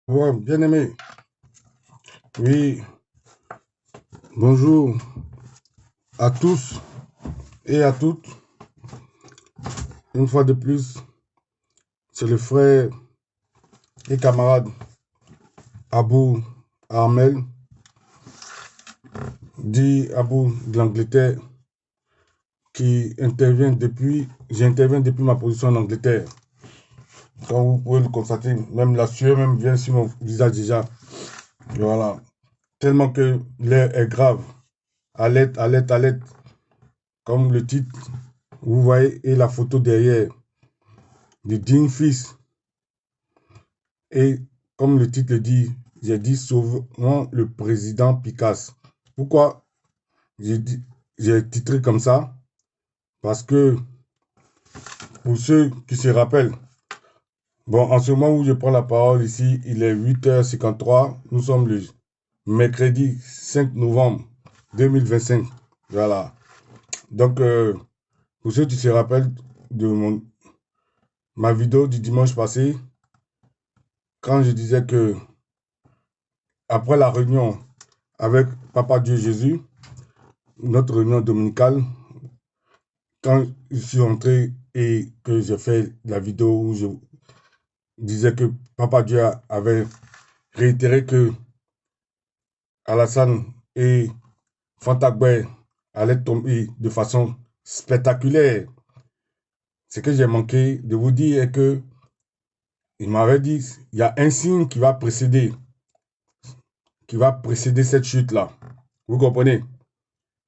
Ouais, bien aimé. Oui, bonjour à tous et à toutes. Une fois de plus, c'est le frère et camarade Abou Armel, dit Abou de l'Angleterre, j'interviens depuis ma position en Angleterre. Comme vous pouvez le constater, même la sueur même vient sur mon visage déjà. Voilà. Tellement que l'air est grave. Alerte, alerte, alerte. Comme le titre, vous voyez, et la photo derrière du digne fils. Et comme le titre le dit, j'ai dit sauvons le président Picasso. Pourquoi j'ai titré comme ça? Parce que pour ceux qui se rappellent, bon, en ce moment où je prends la parole ici, il est 8h53. Nous sommes le mercredi 5 novembre 2025. Voilà. Donc, pour ceux qui se rappellent de ma vidéo du dimanche passé, quand je disais que après la réunion avec Papa Dieu Jésus, notre réunion dominicale, quand je suis entré et que j'ai fait la vidéo où je disais que Papa Dieu avait réitéré que Alassane et Fantagbe allaient tomber de façon spectaculaire, ce que j'ai manqué de vous dire est que il m'avait dit il y a un signe qui va précéder cette chute-là. Vous comprenez?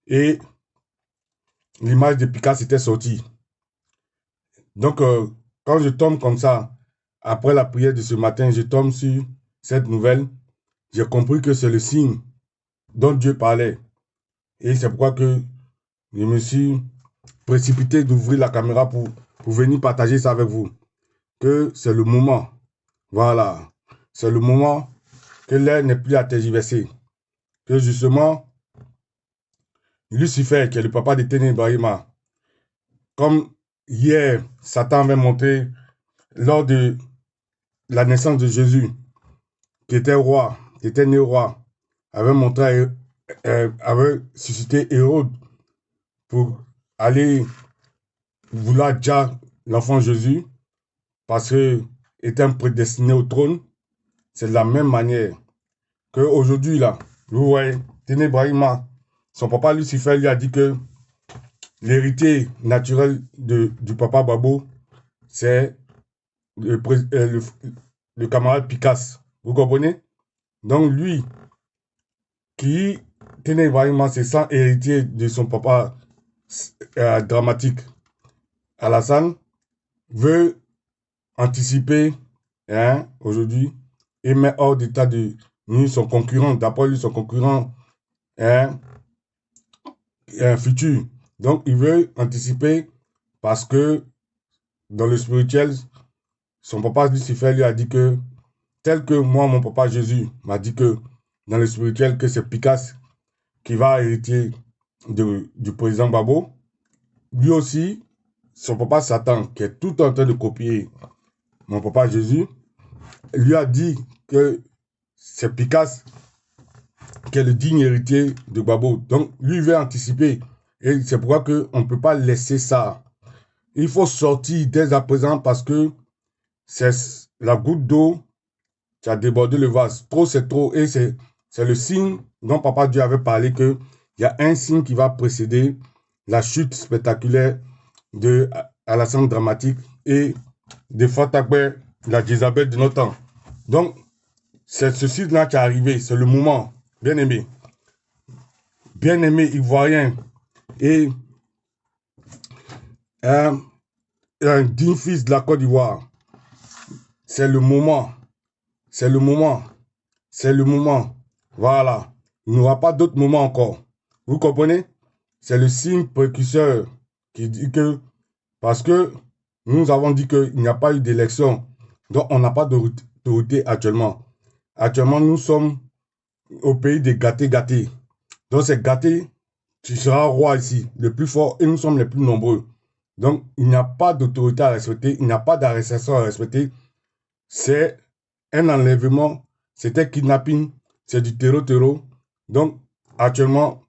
Et l'image de Picasso était sortie. Donc, quand je tombe comme ça, après la prière de ce matin, je tombe sur cette nouvelle, j'ai compris que c'est le signe dont Dieu parlait. Et c'est pourquoi que je me suis précipité d'ouvrir la caméra pour venir partager ça avec vous. Que c'est le moment. Voilà. C'est le moment que l'air n'est plus à tergiverser. Que justement, Lucifer, qui est le papa de Ténébrahima, comme hier, Satan avait montré lors de la naissance de Jésus, qui était roi, qui était né roi, avait suscité Hérode pour aller vouloir déjà l'enfant Jésus, parce que était un prédestiné au trône. C'est de la même manière qu'aujourd'hui, là, vous voyez, Ténébrahima, son papa Lucifer lui a dit que l'héritier naturel du papa Babo, c'est le camarade Picasso. Vous comprenez? Donc lui, qui tenait vraiment c'est sans héritier de son papa dramatique, Alassane, veut anticiper aujourd'hui et met hors d'état de nuire son concurrent, d'après lui, son concurrent hein, futur. Donc il veut anticiper parce que dans le spirituel, son papa Lucifer lui a dit que, tel que moi, mon papa Jésus m'a dit que dans le spirituel, que c'est Picasso qui va hériter du président Babo, lui aussi, son papa Satan, qui est tout en train de copier mon papa Jésus, lui a dit que c'est Picasso qui est le digne héritier de Babo. Donc, lui veut anticiper. Et c'est pourquoi on ne peut pas laisser ça. Il faut sortir dès à présent parce que c'est la goutte d'eau qui a débordé le vase. Trop, c'est trop. Et c'est le signe dont Papa Dieu avait parlé qu'il y a un signe qui va précéder la chute spectaculaire de Alassane Dramatique et de Fatakbe, la Jézabel de notre temps. Donc, c'est ce signe-là qui est arrivé. C'est le moment. Bien aimé. Bien aimé ivoirien. Et un digne fils de la Côte d'Ivoire. C'est le moment. C'est le moment. C'est le moment. Voilà. Il n'y aura pas d'autre moment encore. Vous comprenez? C'est le signe précurseur qui dit que, parce que nous avons dit qu'il n'y a pas eu d'élection, donc on n'a pas d'autorité actuellement. Actuellement, nous sommes au pays des gâtés-gâtés. Donc c'est gâté, tu seras roi ici, le plus fort, et nous sommes les plus nombreux. Donc il n'y a pas d'autorité à respecter, il n'y a pas d'arrestation à respecter. C'est un enlèvement c'était kidnapping, c'est du terreau. Donc, actuellement,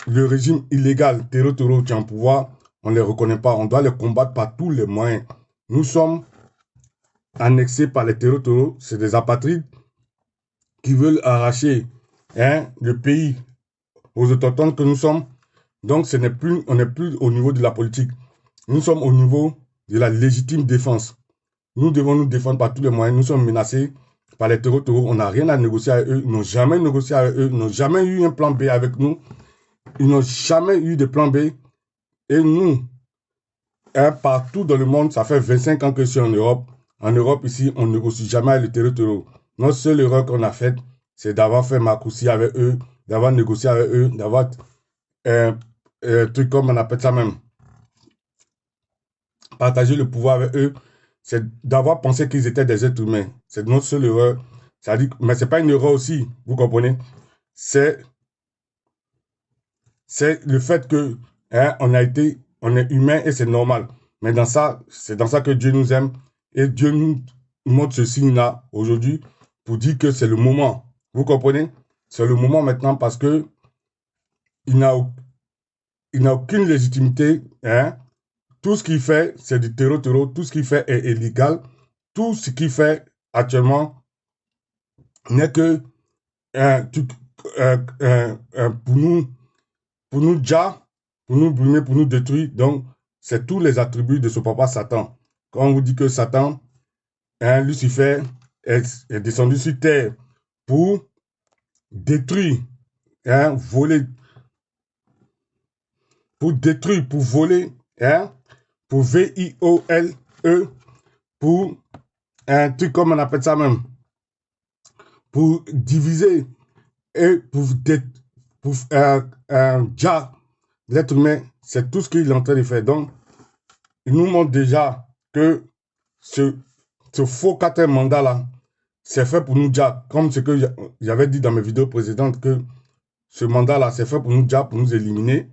le régime illégal, terreau qui est en pouvoir, on ne les reconnaît pas. On doit les combattre par tous les moyens. Nous sommes annexés par les terreau, c'est des apatrides qui veulent arracher le pays aux autochtones que nous sommes. Donc, on n'est plus au niveau de la politique. Nous sommes au niveau de la légitime défense. Nous devons nous défendre par tous les moyens. Nous sommes menacés par les terreau. On n'a rien à négocier avec eux. Ils n'ont jamais négocié avec eux. Ils n'ont jamais eu un plan B avec nous. Ils n'ont jamais eu de plan B. Et nous, partout dans le monde, ça fait 25 ans que je suis en Europe. En Europe, ici, on ne négocie jamais avec les terreau. Notre seule erreur qu'on a faite, c'est d'avoir fait Marcoussi avec eux, d'avoir négocié avec eux, d'avoir un truc comme on appelle ça même, partager le pouvoir avec eux, c'est d'avoir pensé qu'ils étaient des êtres humains. C'est notre seule erreur. Mais ce n'est pas une erreur aussi, vous comprenez? C'est le fait que on est humain et c'est normal. Mais c'est dans ça que Dieu nous aime et Dieu nous montre ce signe-là aujourd'hui pour dire que c'est le moment. Vous comprenez? C'est le moment maintenant parce que il n'a aucune légitimité. Tout ce qu'il fait, c'est du terreau. Tout ce qu'il fait est illégal. Tout ce qu'il fait actuellement n'est que pour nous déjà, pour nous brimer, pour nous détruire. Donc, c'est tous les attributs de ce papa Satan. Quand on vous dit que Satan, Lucifer, est descendu sur terre pour détruire, voler, pour détruire, pour voler, pour V-I-O-L-E, pour un truc comme on appelle ça même, pour diviser et pour déjà l'être humain, c'est tout ce qu'il est en train de faire. Donc, il nous montre déjà que ce faux quatrième mandat-là, c'est fait pour nous déjà, comme ce que j'avais dit dans mes vidéos précédentes, que ce mandat-là, c'est fait pour nous déjà, pour nous éliminer.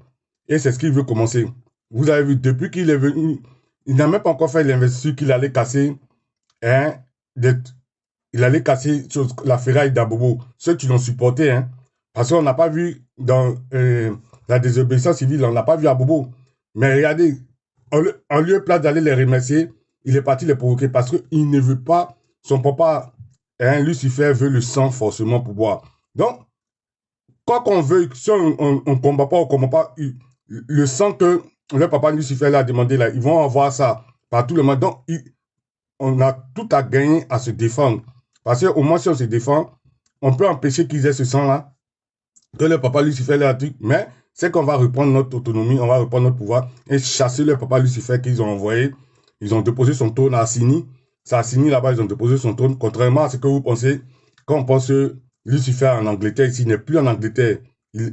Et c'est ce qu'il veut commencer. Vous avez vu, depuis qu'il est venu, il n'a même pas encore fait l'investiture qu'il allait casser, il allait casser la ferraille d'Abobo. Ceux qui l'ont supporté, parce qu'on n'a pas vu dans la désobéissance civile, on n'a pas vu Abobo. Mais regardez, en lieu et place d'aller les remercier, il est parti les provoquer parce qu'il ne veut pas, son papa, Lucifer veut le sang forcément pour boire. Donc, quoi qu'on veuille, si on ne combat pas, on ne combat pas, le sang que le papa Lucifer a demandé là, ils vont avoir ça par tout le monde. Donc, on a tout à gagner à se défendre. Parce qu'au moins, si on se défend, on peut empêcher qu'ils aient ce sang-là, que le papa Lucifer leur a dit, mais c'est qu'on va reprendre notre autonomie, on va reprendre notre pouvoir et chasser le papa Lucifer qu'ils ont envoyé. Ils ont déposé son trône à Assini. C'est à Assini là-bas, ils ont déposé son trône. Contrairement à ce que vous pensez, quand on pense que Lucifer en Angleterre, ici, il n'est plus en Angleterre.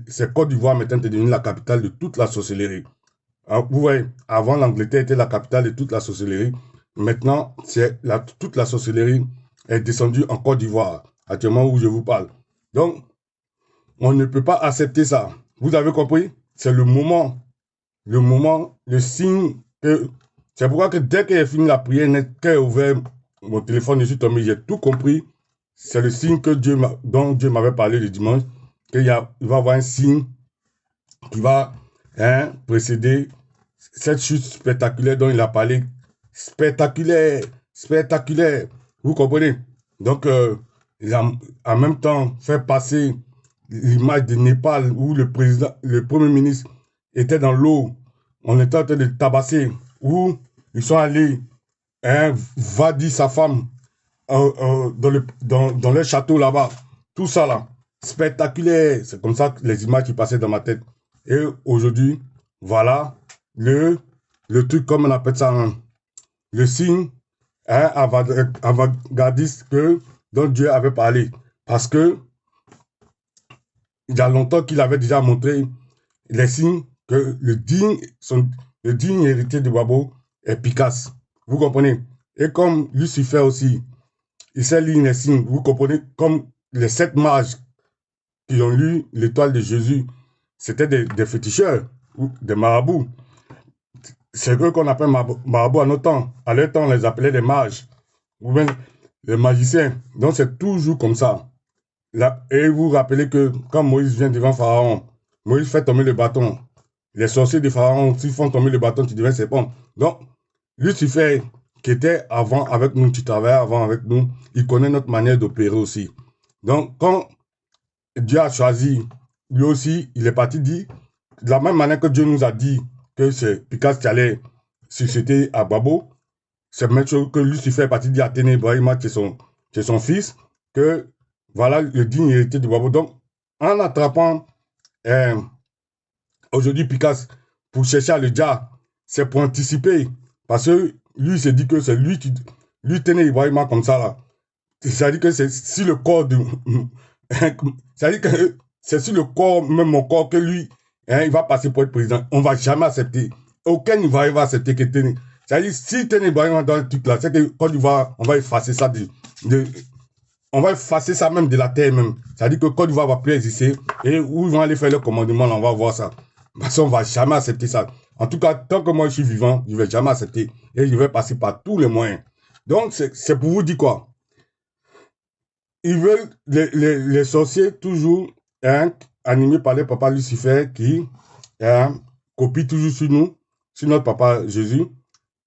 C'est Côte d'Ivoire maintenant est devenu la capitale de toute la sorcellerie. Alors, vous voyez, avant l'Angleterre était la capitale de toute la sorcellerie. Maintenant, toute la sorcellerie est descendue en Côte d'Ivoire, actuellement où je vous parle. Donc, on ne peut pas accepter ça. Vous avez compris? C'est le moment, le signe que... C'est pourquoi que dès qu'elle a fini la prière, qu'elle a ouvert mon téléphone, je suis tombé, j'ai tout compris. C'est le signe que dont Dieu m'avait parlé le dimanche, qu'il va y avoir un signe qui va précéder cette chute spectaculaire dont il a parlé. Spectaculaire. Vous comprenez? Donc, il a en même temps fait passer l'image de Népal où le premier ministre était dans l'eau. On était en train de le tabasser. Où ils sont allés, va dire sa femme dans le château là-bas. Tout ça là. Spectaculaire. C'est comme ça les images qui passaient dans ma tête. Et aujourd'hui, voilà le truc, comme on appelle ça, le signe avant-gardiste dont Dieu avait parlé. Parce que il y a longtemps qu'il avait déjà montré les signes que le digne héritier de Babo est Picasse. Vous comprenez? Et comme Lucifer aussi, il sait lire les signes. Vous comprenez? Comme les 7 mages qui ont lu l'étoile de Jésus, c'était des féticheurs, ou des marabouts. C'est eux qu'on appelle marabouts à nos temps. À leur temps, on les appelait des mages. les magiciens. Donc, c'est toujours comme ça. Là, et vous vous rappelez que quand Moïse vient devant Pharaon, Moïse fait tomber le bâton. Les sorciers de Pharaon, s'ils font tomber le bâton, tu deviens serpent. Donc, Lucifer, qui était avant avec nous, qui travaillait avant avec nous, il connaît notre manière d'opérer aussi. Donc, quand Dieu a choisi, lui aussi, il est parti dire, de la même manière que Dieu nous a dit que c'est Picas qui allait succéder à Babo, c'est même chose que Lucifer est parti dire à Ténébrahima, qui est son fils, que voilà le digne héritier de Babo. Donc, en attrapant aujourd'hui Picas pour chercher à le dire, c'est pour anticiper. Parce que lui, il s'est dit que c'est lui qui. Lui, Ténébrahima comme ça, là. C'est-à-dire que c'est si le corps de. C'est-à-dire que c'est sur le corps, même mon corps, que lui, il va passer pour être président. On ne va jamais accepter. Aucun Ivoirien va accepter que Téné. C'est-à-dire, si Téné Ivoirien dans le truc là, c'est que Côte d'Ivoire, on va effacer ça on va effacer ça même de la terre même. C'est-à-dire que Côte d'Ivoire va plus exister. Et où ils vont aller faire le commandement, là, on va voir ça. Parce qu'on ne va jamais accepter ça. En tout cas, tant que moi je suis vivant, je ne vais jamais accepter. Et je vais passer par tous les moyens. Donc, c'est pour vous dire quoi? Ils veulent, les sorciers, toujours animés par les papas Lucifer qui copient toujours sur nous, sur notre papa Jésus,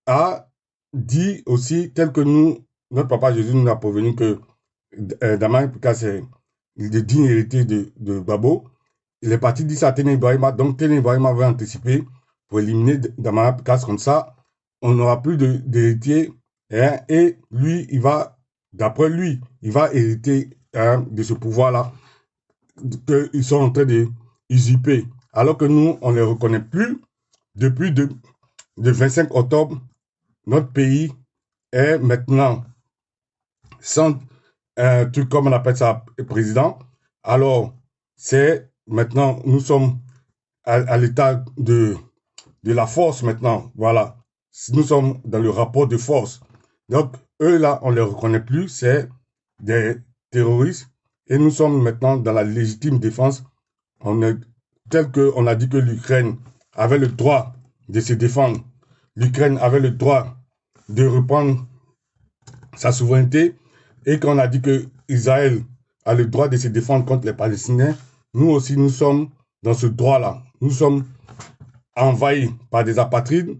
a dit aussi, tel que nous, notre papa Jésus nous a prévenu que Daman, c'est le digne héritier de Babo, il est parti dire ça à Téné Ibrahima, donc Téné Ibrahima va anticiper pour éliminer Daman Pikas, comme ça, on n'aura plus d'héritier, et lui, d'après lui, il va hériter de ce pouvoir-là qu'ils sont en train de usurper. Alors que nous, on ne les reconnaît plus. Depuis le 25 octobre, notre pays est maintenant sans un truc comme on appelle ça président. Alors, c'est maintenant, nous sommes à l'état de la force maintenant. Voilà. Nous sommes dans le rapport de force. Donc, eux là, on ne les reconnaît plus. C'est des terroristes. Et nous sommes maintenant dans la légitime défense. On est tel qu'on a dit que l'Ukraine avait le droit de se défendre. L'Ukraine avait le droit de reprendre sa souveraineté et qu'on a dit que Israël a le droit de se défendre contre les Palestiniens. Nous aussi, nous sommes dans ce droit-là. Nous sommes envahis par des apatrides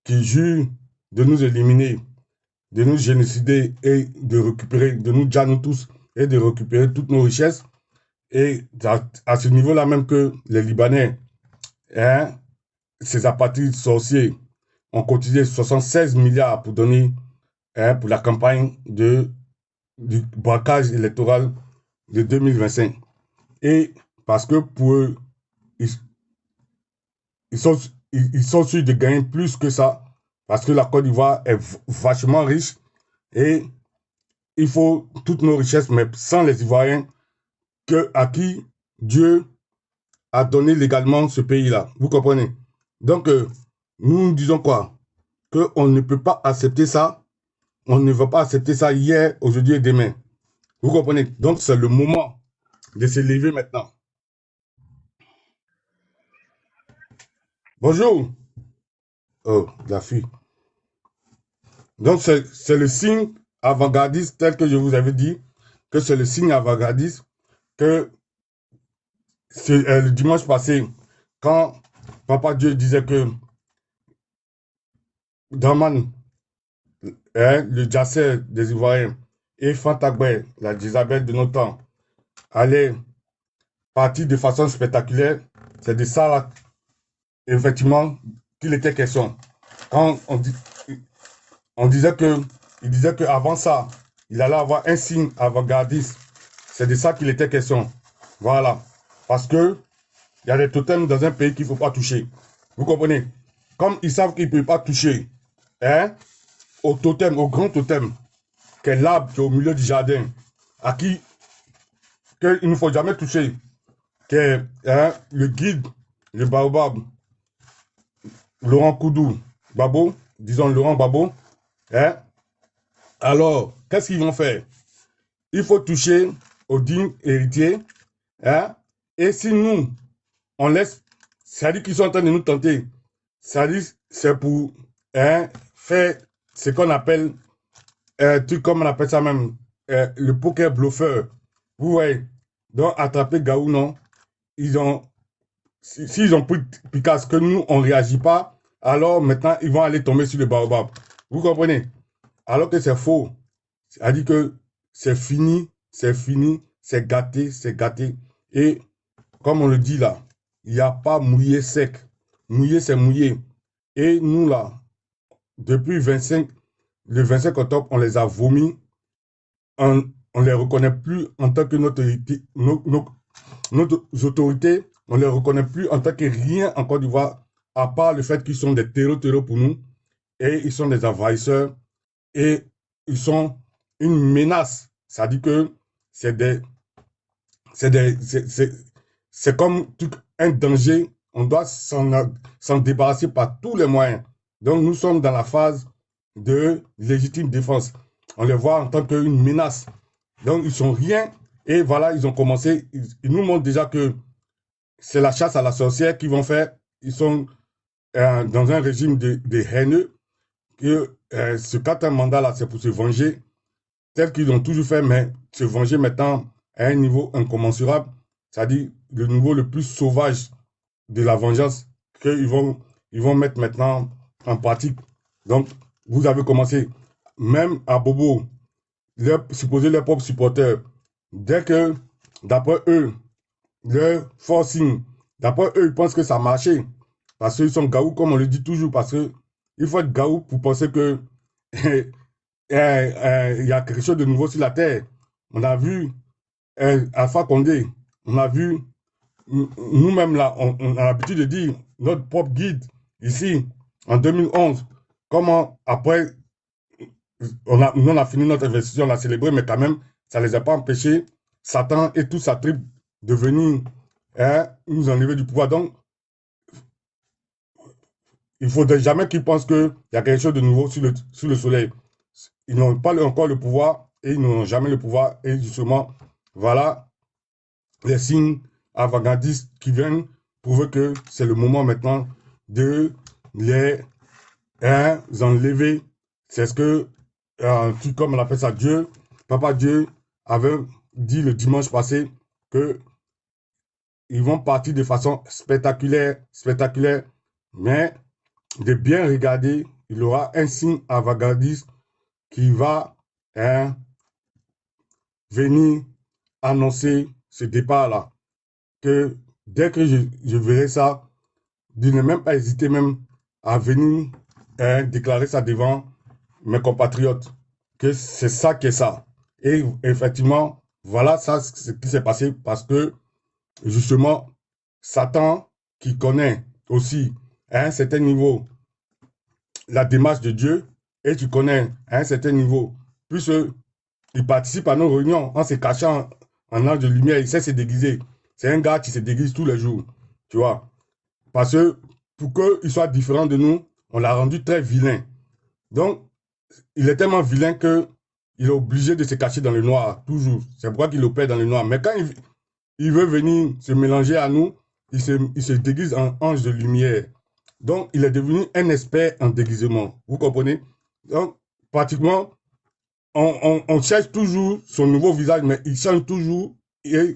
qui jurent de nous éliminer, de nous génocider et de récupérer, de nous déjà nous tous, et de récupérer toutes nos richesses. Et à ce niveau-là même que les Libanais, ces apatrides sorciers, ont cotisé 76 milliards pour donner, pour la campagne du braquage électoral de 2025. Et parce que pour eux, ils sont sûrs de gagner plus que ça, parce que la Côte d'Ivoire est vachement riche et il faut toutes nos richesses, mais sans les Ivoiriens, à qui Dieu a donné légalement ce pays-là. Vous comprenez? Donc, nous disons quoi? Qu'on ne peut pas accepter ça. On ne va pas accepter ça hier, aujourd'hui et demain. Vous comprenez? Donc, c'est le moment de se lever maintenant. Bonjour. Oh, la fille. Donc, c'est le signe avant-gardiste, tel que je vous avais dit, que c'est le signe avant-gardiste que le dimanche passé, quand Papa Dieu disait que Draman, le Djasser des Ivoiriens, et Fantagbe, la Isabelle de nos temps, allaient partir de façon spectaculaire, c'est de ça, là, effectivement, qu'il était question. Quand il disait qu'avant ça, il allait avoir un signe avant-gardiste. C'est de ça qu'il était question. Voilà. Parce que il y a des totems dans un pays qu'il ne faut pas toucher. Vous comprenez? Comme ils savent qu'ils ne peuvent pas toucher au totem, au grand totem, qui est l'arbre qui est au milieu du jardin, à qui il ne faut jamais toucher, qui est le guide, le baobab, Laurent Koudou, Babo, disons Laurent Babo, alors, qu'est-ce qu'ils vont faire? Il faut toucher au digne héritier, et si nous, on laisse, c'est-à-dire qu'ils sont en train de nous tenter, c'est-à-dire c'est pour faire ce qu'on appelle truc comme on appelle ça même, le poker bluffeur. Vous voyez, donc attraper Gaou, non, ils ont, s'ils ont pris Picasso, que nous, on ne réagit pas, alors maintenant, ils vont aller tomber sur le baobab. Vous comprenez? Alors que c'est faux. C'est-à-dire que c'est fini, c'est gâté, c'est gâté. Et comme on le dit là, il n'y a pas mouillé sec. Mouillé, c'est mouillé. Et nous là, depuis le 25 octobre, on les a vomis. On ne les reconnaît plus en tant que notre autorité. On ne les reconnaît plus en tant que rien en Côte d'Ivoire, à part le fait qu'ils sont des terreaux pour nous. Et ils sont des envahisseurs. Et ils sont une menace. Ça dit que c'est des, c'est comme un danger. On doit s'en débarrasser par tous les moyens. Donc, nous sommes dans la phase de légitime défense. On les voit en tant qu'une menace. Donc, ils sont rien. Et voilà, ils ont commencé. Ils nous montrent déjà que c'est la chasse à la sorcière qu'ils vont faire. Ils sont dans un régime de haineux. Que ce quatrième mandat-là, c'est pour se venger, tel qu'ils ont toujours fait, mais se venger maintenant à un niveau incommensurable, c'est-à-dire le niveau le plus sauvage de la vengeance ils vont mettre maintenant en pratique. Donc, vous avez commencé, même à Bobo, supposer leurs propres supporters, dès que, d'après eux, leur forcing, d'après eux, ils pensent que ça a marché. Parce qu'ils sont gaou, comme on le dit toujours, parce que il faut être gaou pour penser que il y a quelque chose de nouveau sur la Terre. On a vu Alpha Condé, on a vu nous-mêmes là, on a l'habitude de dire notre propre guide ici, en 2011, comment après, on a fini notre investissement, on a célébré, mais quand même, ça ne les a pas empêchés, Satan et toute sa tribu, de venir nous enlever du pouvoir. Donc, il ne faudrait jamais qu'ils pensent qu'il y a quelque chose de nouveau sur le soleil. Ils n'ont pas encore le pouvoir et ils n'auront jamais le pouvoir. Et justement, voilà les signes avant-gardistes qui viennent prouver que c'est le moment maintenant de les enlever. C'est ce que, comme on appelle ça, Dieu, Papa Dieu avait dit le dimanche passé que ils vont partir de façon spectaculaire, spectaculaire, mais de bien regarder, il y aura un signe avant-gardiste qui va venir annoncer ce départ-là. Que dès que je verrai ça, de ne même pas hésiter même à venir déclarer ça devant mes compatriotes, que c'est ça qui est ça. Et effectivement, voilà ça ce qui s'est passé parce que justement, Satan, qui connaît aussi à un certain niveau la démarche de Dieu, et tu connais à un certain niveau, puisqu'il participe à nos réunions en se cachant en ange de lumière, il sait se déguiser. C'est un gars qui se déguise tous les jours, tu vois. Parce que pour qu'il soit différent de nous, on l'a rendu très vilain. Donc, il est tellement vilain qu'il est obligé de se cacher dans le noir, toujours. C'est pourquoi qu'il opère dans le noir. Mais quand il veut venir se mélanger à nous, il se déguise en ange de lumière. Donc, il est devenu un expert en déguisement. Vous comprenez? Donc, pratiquement, on cherche toujours son nouveau visage, mais il change toujours et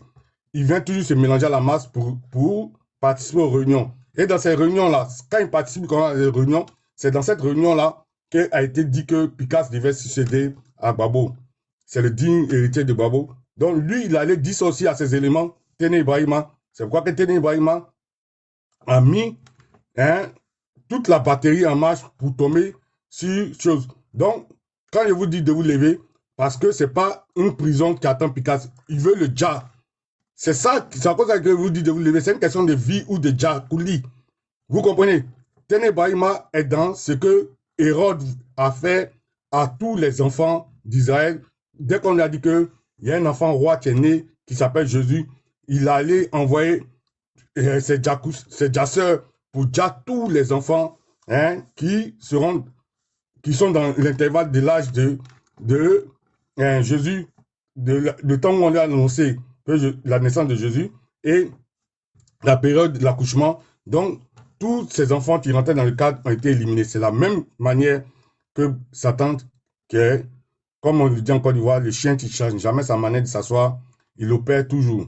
il vient toujours se mélanger à la masse pour participer aux réunions. Et dans ces réunions-là, quand il participe à des réunions, c'est dans cette réunion-là qu'a été dit que Picasso devait succéder à Babo. C'est le digne héritier de Babo. Donc, lui, il allait dissocier à ces éléments Téné Ibrahima. C'est pourquoi que Téné Ibrahima a mis toute la batterie en marche pour tomber sur chose. Donc, quand je vous dis de vous lever, parce que ce n'est pas une prison qui attend Picasso, il veut le dja. C'est ça, c'est à cause que je vous dis de vous lever. C'est une question de vie ou de dja kouli. Vous comprenez? Téné Ibrahima est dans ce que Hérode a fait à tous les enfants d'Israël. Dès qu'on lui a dit qu'il y a un enfant roi qui est né, qui s'appelle Jésus, il allait envoyer ses djasseurs pour déjà tous les enfants qui sont dans l'intervalle de l'âge de Jésus, le temps où on lui a annoncé la naissance de Jésus et la période de l'accouchement. Donc, tous ces enfants qui rentraient dans le cadre ont été éliminés. C'est la même manière que Satan, qui est comme on le dit en Côte d'Ivoire, le chien qui ne change jamais sa manière de s'asseoir, il opère toujours.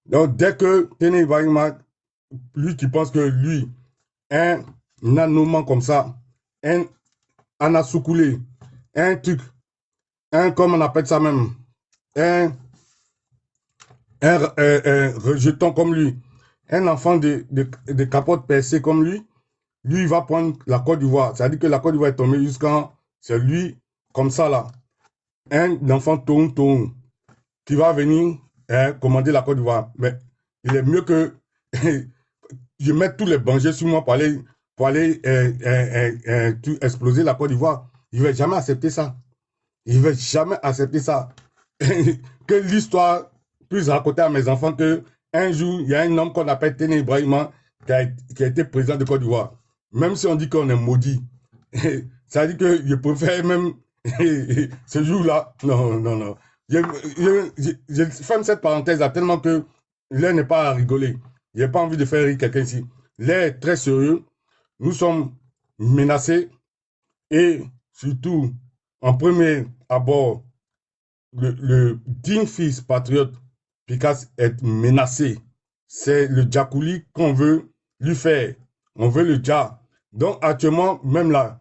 Donc, dès que Tene Ibrahima, lui qui pense que lui, un anoman comme ça, un anasoukoulé, un truc, un, comme on appelle ça même, un, un rejeton comme lui, un enfant de capote percée comme lui, il va prendre la Côte d'Ivoire. C'est-à-dire que la Côte d'Ivoire est tombée jusqu'en, c'est lui, comme ça là, un enfant toum qui va venir commander la Côte d'Ivoire. Mais il est mieux que je mette tous les dangers sur moi pour aller exploser la Côte d'Ivoire. Il ne va jamais accepter ça. Il ne va jamais accepter ça. Que l'histoire puisse raconter à mes enfants que un jour, il y a un homme qu'on appelle Tene Ibrahima qui a été président de Côte d'Ivoire. Même si on dit qu'on est maudit, ça veut dire que je préfère même ce jour-là. Non. Je ferme cette parenthèse-là tellement que l'air n'est pas à rigoler. Je n'ai pas envie de faire rire quelqu'un ici. L'air est très sérieux. Nous sommes menacés et surtout, en premier abord, le digne fils patriote Picasso est menacé. C'est le Djakouli qu'on veut lui faire. On veut le Dja. Donc actuellement, même là,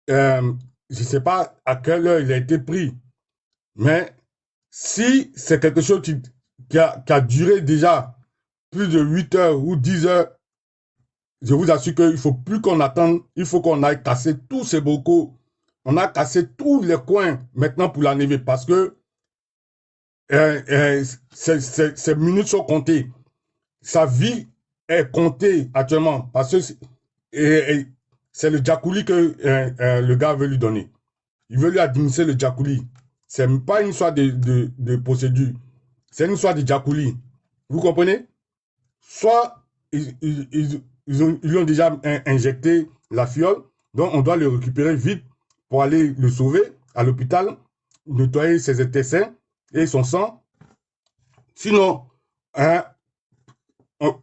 je ne sais pas à quelle heure il a été pris, mais si c'est quelque chose qui a duré déjà plus de 8 heures ou 10 heures, je vous assure qu'il ne faut plus qu'on attende, il faut qu'on aille casser tous ces bocaux. On a cassé tous les coins maintenant pour l'enlever parce que ces minutes sont comptées. Sa vie est comptée actuellement parce que c'est le Djakouli que le gars veut lui donner. Il veut lui administrer le Djakouli. Ce n'est pas une histoire de procédure. C'est une histoire de Djakouli. Vous comprenez? Soit ils lui ont déjà injecté la fiole, donc on doit le récupérer vite pour aller le sauver à l'hôpital, nettoyer ses intestins et son sang. Sinon, hein,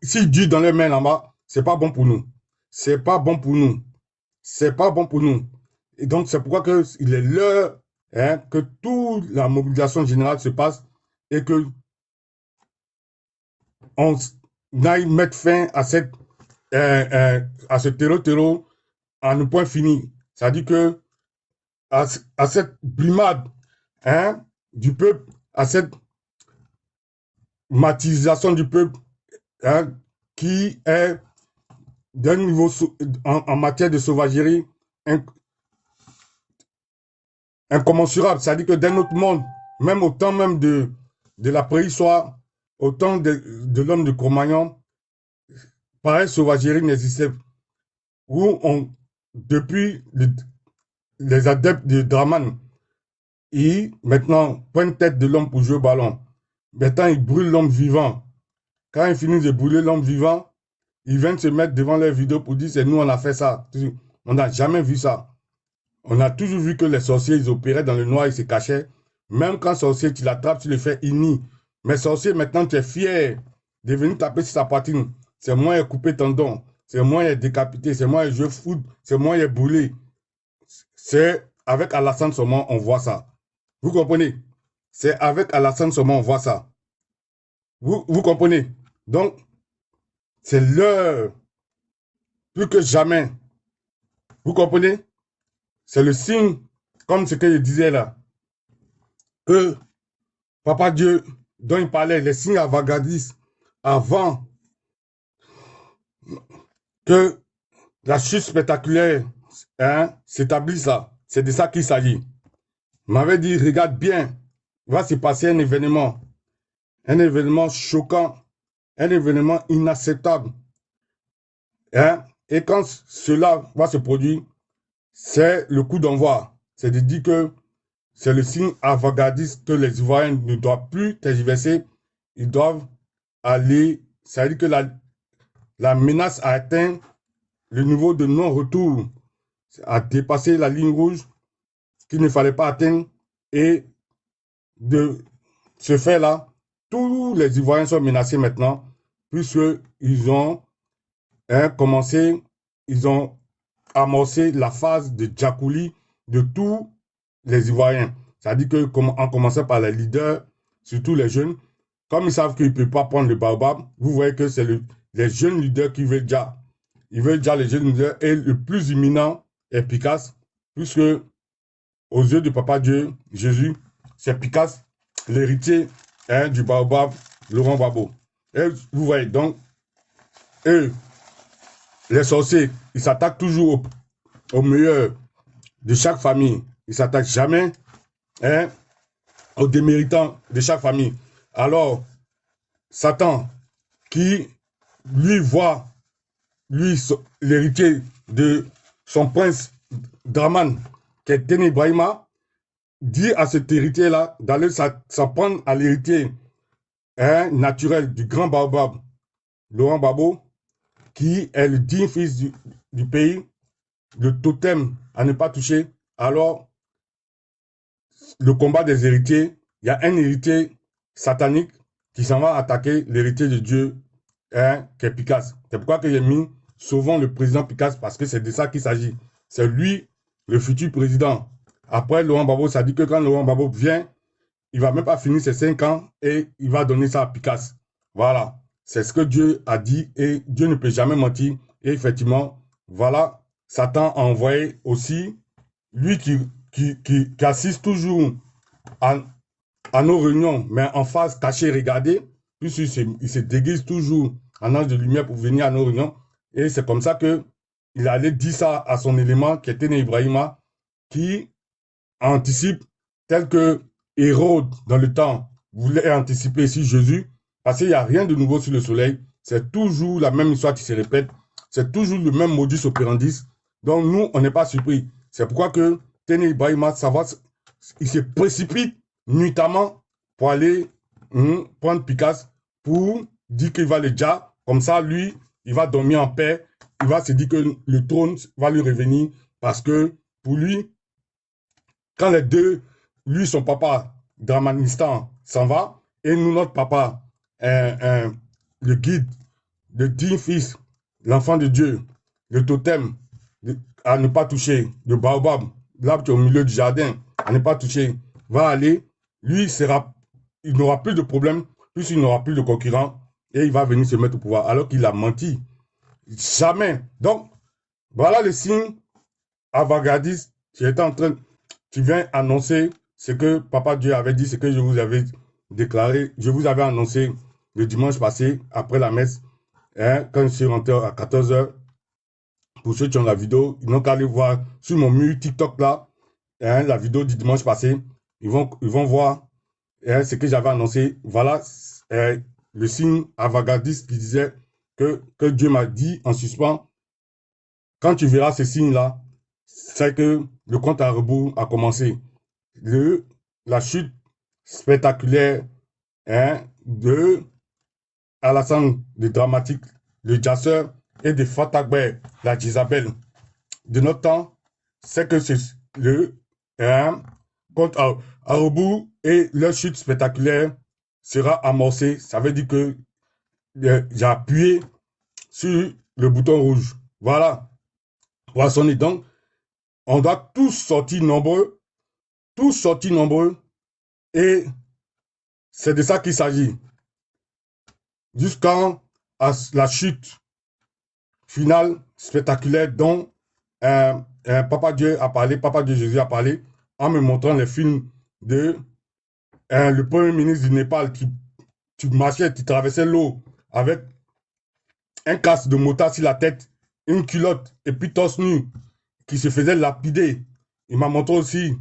s'il dure dans les mains là-bas, c'est pas bon pour nous. C'est pas bon pour nous. C'est pas bon pour nous. Et donc, c'est pourquoi il est l'heure que toute la mobilisation générale se passe et que on aille mettre fin à ce terreau à ne point fini. C'est-à-dire que à cette brimade du peuple, à cette matisation du peuple qui est d'un niveau en matière de sauvagerie incommensurable. C'est-à-dire que dans notre monde, même au temps même de la préhistoire, au temps de l'homme de Cro-Magnon, pareille sauvagerie n'existait. Où depuis les adeptes de Draman, ils maintenant prennent tête de l'homme pour jouer au ballon. Maintenant, ils brûlent l'homme vivant. Quand ils finissent de brûler l'homme vivant, ils viennent se mettre devant leurs vidéos pour dire c'est nous, on a fait ça. On n'a jamais vu ça. On a toujours vu que les sorciers, ils opéraient dans le noir, ils se cachaient. Même quand sorcier, tu l'attrapes, tu le fais inni. Mais sorcier, maintenant, tu es fier de venir taper sur sa poitrine. C'est moi qui ai coupé ton don. C'est moi qui ai décapité. C'est moi qui ai joué foot. C'est moi qui ai brûlé. C'est avec Alassane Soman, on voit ça. Vous comprenez? C'est avec Alassane Soman, on voit ça. Vous comprenez? Donc, c'est l'heure, plus que jamais. Vous comprenez? C'est le signe, comme ce que je disais là, que Papa Dieu, dont il parlait, les signes avant-gardistes, avant que la chute spectaculaire s'établisse là. C'est de ça qu'il s'agit. Il m'avait dit, regarde bien, il va se passer un événement choquant, un événement inacceptable. Et quand cela va se produire, c'est le coup d'envoi. C'est de dire que c'est le signe avant-gardiste que les Ivoiriens ne doivent plus tergiverser. Ils doivent aller. Ça veut dire que la menace a atteint le niveau de non-retour, a dépassé la ligne rouge qu'il ne fallait pas atteindre. Et de ce fait-là, tous les Ivoiriens sont menacés maintenant, puisqu'ils ont commencé, ils ont amorcé la phase de Djakouli de tous les Ivoiriens. Ça dit que, en commençant par les leaders, surtout les jeunes, comme ils savent qu'ils ne peuvent pas prendre le baobab, vous voyez que c'est les jeunes leaders qui veulent déjà. Ils veulent déjà les jeunes leaders. Et le plus imminent est Picasse, puisque aux yeux du Papa Dieu, Jésus, c'est Picasse, l'héritier du baobab, Laurent Gbagbo. Et vous voyez, donc, eux, les sorciers, ils s'attaquent toujours au meilleur de chaque famille. Ils ne s'attaquent jamais aux déméritants de chaque famille. Alors, Satan, qui lui voit, lui, l'héritier de son prince Draman, qui est Téné Ibrahima, dit à cet héritier-là d'aller s'en prendre à l'héritier naturel du grand baobab, Laurent Gbagbo, qui est le digne fils du pays, le totem à ne pas toucher. Alors, le combat des héritiers, il y a un héritier satanique qui s'en va attaquer l'héritier de Dieu, qui est Picasse. C'est pourquoi que j'ai mis sauvons le président Picasse, parce que c'est de ça qu'il s'agit. C'est lui, le futur président. Après, Laurent Gbagbo, ça dit que quand Laurent Gbagbo vient, il ne va même pas finir ses 5 ans et il va donner ça à Picasse. Voilà. C'est ce que Dieu a dit et Dieu ne peut jamais mentir. Et effectivement, voilà, Satan a envoyé aussi, lui qui assiste toujours à nos réunions, mais en face cachée, regardez, puisqu'il se déguise toujours en ange de lumière pour venir à nos réunions. Et c'est comme ça qu'il allait dire ça à son élément qui était Téné Ibrahima, qui anticipe tel que Hérode dans le temps voulait anticiper ici Jésus, parce qu'il n'y a rien de nouveau sur le soleil. C'est toujours la même histoire qui se répète. C'est toujours le même modus operandi. Donc nous, on n'est pas surpris. C'est pourquoi que Téné Ibrahima, il se précipite nuitamment pour aller prendre Picasse pour dire qu'il va le déjà. Comme ça, lui, il va dormir en paix. Il va se dire que le trône va lui revenir parce que pour lui, quand les deux, lui, son papa, Dramanistan, s'en va, et nous, notre papa, le guide, le digne fils, l'enfant de Dieu, le totem, à ne pas toucher, le baobab, l'arbre qui est au milieu du jardin, à ne pas toucher, va aller, lui, il n'aura plus de problème, puisqu'il n'aura plus de concurrent, et il va venir se mettre au pouvoir, alors qu'il a menti. Jamais. Donc, voilà le signe avant-gardiste qui est en train, qui vient annoncer ce que Papa Dieu avait dit, ce que je vous avais déclaré, je vous avais annoncé le dimanche passé, après la messe, quand je suis rentré à 14h. Pour ceux qui ont la vidéo, ils n'ont qu'à aller voir sur mon mur TikTok là, la vidéo du dimanche passé. Ils vont voir ce que j'avais annoncé. Voilà le signe avant-gardiste qui disait que Dieu m'a dit en suspens. Quand tu verras ce signe-là, c'est que le compte à rebours a commencé. La chute spectaculaire de Alassane, le dramatique, le jasseur, et de Fatagbe, la Jezabel de notre temps, c'est que c'est le compte à rebours et leur chute spectaculaire sera amorcée. Ça veut dire que j'ai appuyé sur le bouton rouge. Voilà. Voilà sonner. Donc, on doit tous sortir nombreux, et c'est de ça qu'il s'agit. Jusqu'à la chute finale spectaculaire dont Papa Dieu a parlé, Papa Dieu Jésus a parlé, en me montrant les films de le premier ministre du Népal qui marchait, qui traversait l'eau avec un casque de motard sur la tête, une culotte et puis torse nu, qui se faisait lapider. Il m'a montré aussi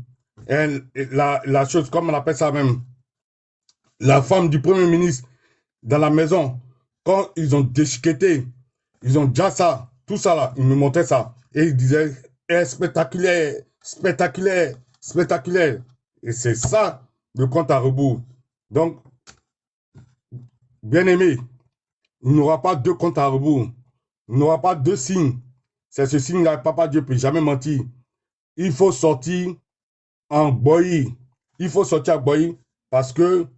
la chose, comme on appelle ça même, la femme du premier ministre dans la maison, quand ils ont déchiqueté, ils ont déjà ça, tout ça là, ils me montraient ça. Et ils disaient, spectaculaire, spectaculaire, spectaculaire. Et c'est ça le compte à rebours. Donc, bien aimé, il n'y aura pas deux comptes à rebours. Il n'y aura pas deux signes. C'est ce signe-là, Papa Dieu ne peut jamais mentir. Il faut sortir en boyi. Il faut sortir en boyi parce que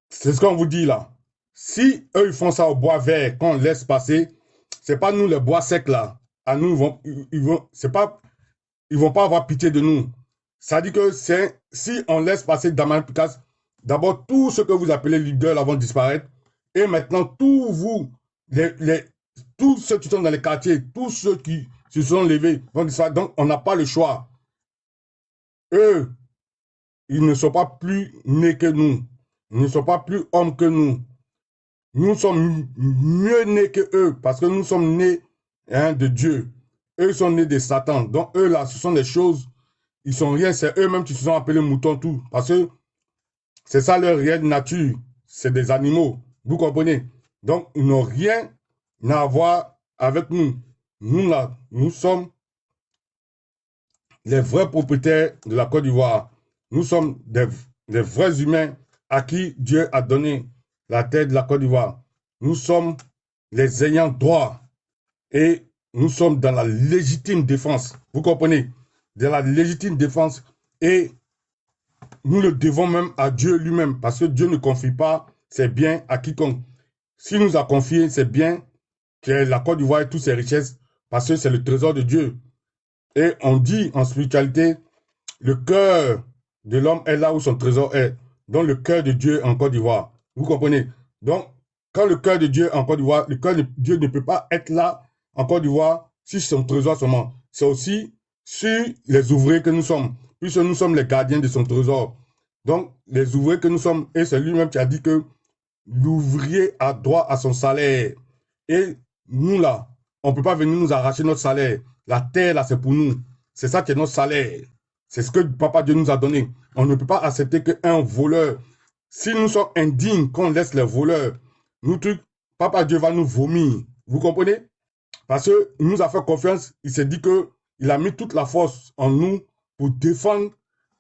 c'est ce qu'on vous dit là. Si eux, ils font ça au bois vert, qu'on laisse passer, c'est pas nous les bois secs là. À nous, ils vont pas avoir pitié de nous. Ça dit que si on laisse passer Daman Pikas, d'abord tout ce que vous appelez leaders là vont disparaître. Et maintenant, tous ceux qui sont dans les quartiers, tous ceux qui se sont levés vont disparaître. Donc, on n'a pas le choix. Eux, ils ne sont pas plus nés que nous. Ils ne sont pas plus hommes que nous. Nous sommes mieux nés que eux parce que nous sommes nés de Dieu. Eux sont nés de Satan. Donc, eux, là, ce sont des choses, ils sont rien. C'est eux-mêmes qui se sont appelés moutons tout. Parce que c'est ça leur réelle nature. C'est des animaux. Vous comprenez? Donc, ils n'ont rien à voir avec nous. Nous, là, nous sommes les vrais propriétaires de la Côte d'Ivoire. Nous sommes des vrais humains à qui Dieu a donné la terre de la Côte d'Ivoire. Nous sommes les ayants droit et nous sommes dans la légitime défense. Vous comprenez? Dans la légitime défense et nous le devons même à Dieu lui-même parce que Dieu ne confie pas ses biens à quiconque. S'il nous a confié ses biens, qui est la Côte d'Ivoire et toutes ses richesses, parce que c'est le trésor de Dieu. Et on dit en spiritualité, le cœur de l'homme est là où son trésor est. Donc le cœur de Dieu en Côte d'Ivoire. Vous comprenez? Donc, quand le cœur de Dieu en Côte d'Ivoire, le cœur de Dieu ne peut pas être là en Côte d'Ivoire si son trésor seulement. C'est aussi sur les ouvriers que nous sommes, puisque nous sommes les gardiens de son trésor. Donc, les ouvriers que nous sommes, et c'est lui-même qui a dit que l'ouvrier a droit à son salaire. Et nous, là, on ne peut pas venir nous arracher notre salaire. La terre, là, c'est pour nous. C'est ça qui est notre salaire. C'est ce que Papa Dieu nous a donné. On ne peut pas accepter qu'un voleur, si nous sommes indignes, qu'on laisse les voleurs, Papa Dieu va nous vomir. Vous comprenez? Parce qu'il nous a fait confiance. Il s'est dit qu'il a mis toute la force en nous pour défendre.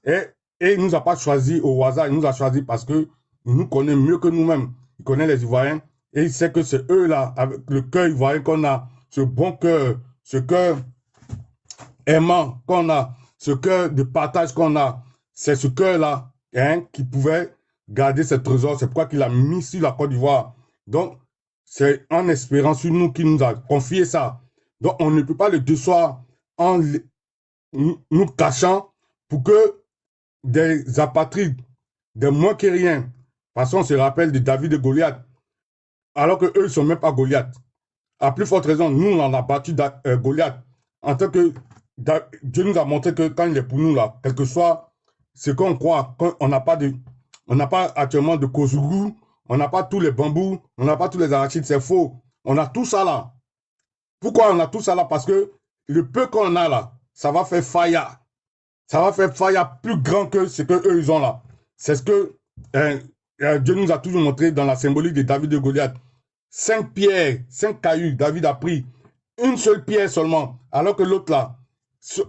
Et il ne nous a pas choisi au hasard. Il nous a choisi parce que il nous connaît mieux que nous-mêmes. Il connaît les Ivoiriens. Et il sait que c'est eux là, avec le cœur ivoirien qu'on a, ce bon cœur, ce cœur aimant qu'on a, ce cœur de partage qu'on a, c'est ce cœur-là qui pouvait garder ce trésor. C'est pourquoi qu'il a mis sur la Côte d'Ivoire. Donc, c'est en espérant sur nous qu'il nous a confié ça. Donc, on ne peut pas le décevoir en nous cachant pour que des apatrides, des moins que rien, parce qu'on se rappelle de David et Goliath, alors qu'eux, ils ne sont même pas Goliath. À plus forte raison, nous, on a battu Goliath. En tant que Dieu nous a montré que quand il est pour nous, là, quel que soit ce qu'on croit, on n'a pas actuellement de Kosougou, on n'a pas tous les bambous, on n'a pas tous les arachides, c'est faux. On a tout ça là. Pourquoi on a tout ça là? Parce que le peu qu'on a là, ça va faire faille. Ça va faire faille plus grand que ce qu'eux, ils ont là. C'est ce que Dieu nous a toujours montré dans la symbolique de David de Goliath. 5 pierres, 5 cailloux, David a pris une seule pierre seulement, alors que l'autre là,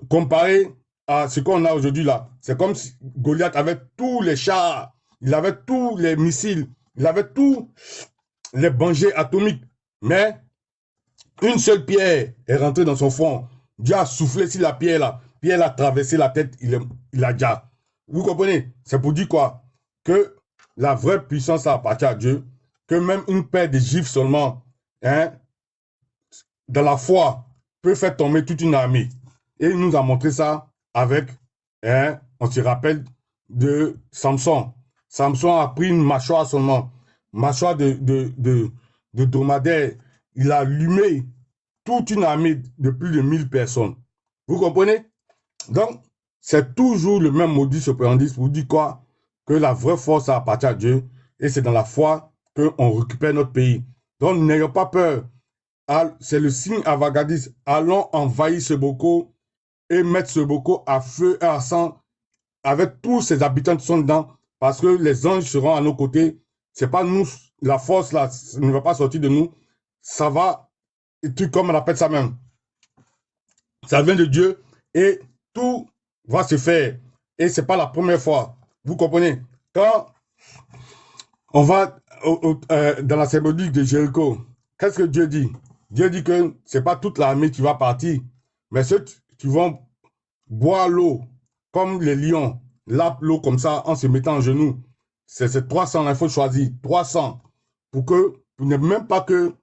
comparé à ce qu'on a aujourd'hui là, c'est comme si Goliath avait tous les chars, il avait tous les missiles, il avait tous les bangers atomiques, mais une seule pierre est rentrée dans son front. Dieu a soufflé sur la pierre a traversé la tête, il a déjà. Vous comprenez? C'est pour dire quoi? Que la vraie puissance appartient à Dieu, que même une paire de gifles seulement, dans la foi, peut faire tomber toute une armée. Et il nous a montré ça avec, on se rappelle de Samson. Samson a pris une mâchoire seulement, mâchoire de dromadaire. Il a allumé toute une armée de plus de 1000 personnes. Vous comprenez? Donc, c'est toujours le même modus operandi pour dire quoi? Que la vraie force appartient à Dieu et c'est dans la foi qu'on récupère notre pays. Donc, n'ayons pas peur. C'est le signe avant-gardiste. Allons envahir ce Boko et mettre ce Boko à feu et à sang avec tous ses habitants qui sont dedans parce que les anges seront à nos côtés. C'est pas nous, la force là, ça ne va pas sortir de nous. Ça va, comme on appelle ça même. Ça vient de Dieu et tout va se faire. Et ce n'est pas la première fois. Vous comprenez? Quand on va dans la symbolique de Jéricho, qu'est-ce que Dieu dit? Dieu dit que ce n'est pas toute l'armée qui va partir, mais ceux qui vont boire l'eau, comme les lions, lapent l'eau comme ça en se mettant en genoux. C'est 300, là, il faut choisir 300 pour ne même pas que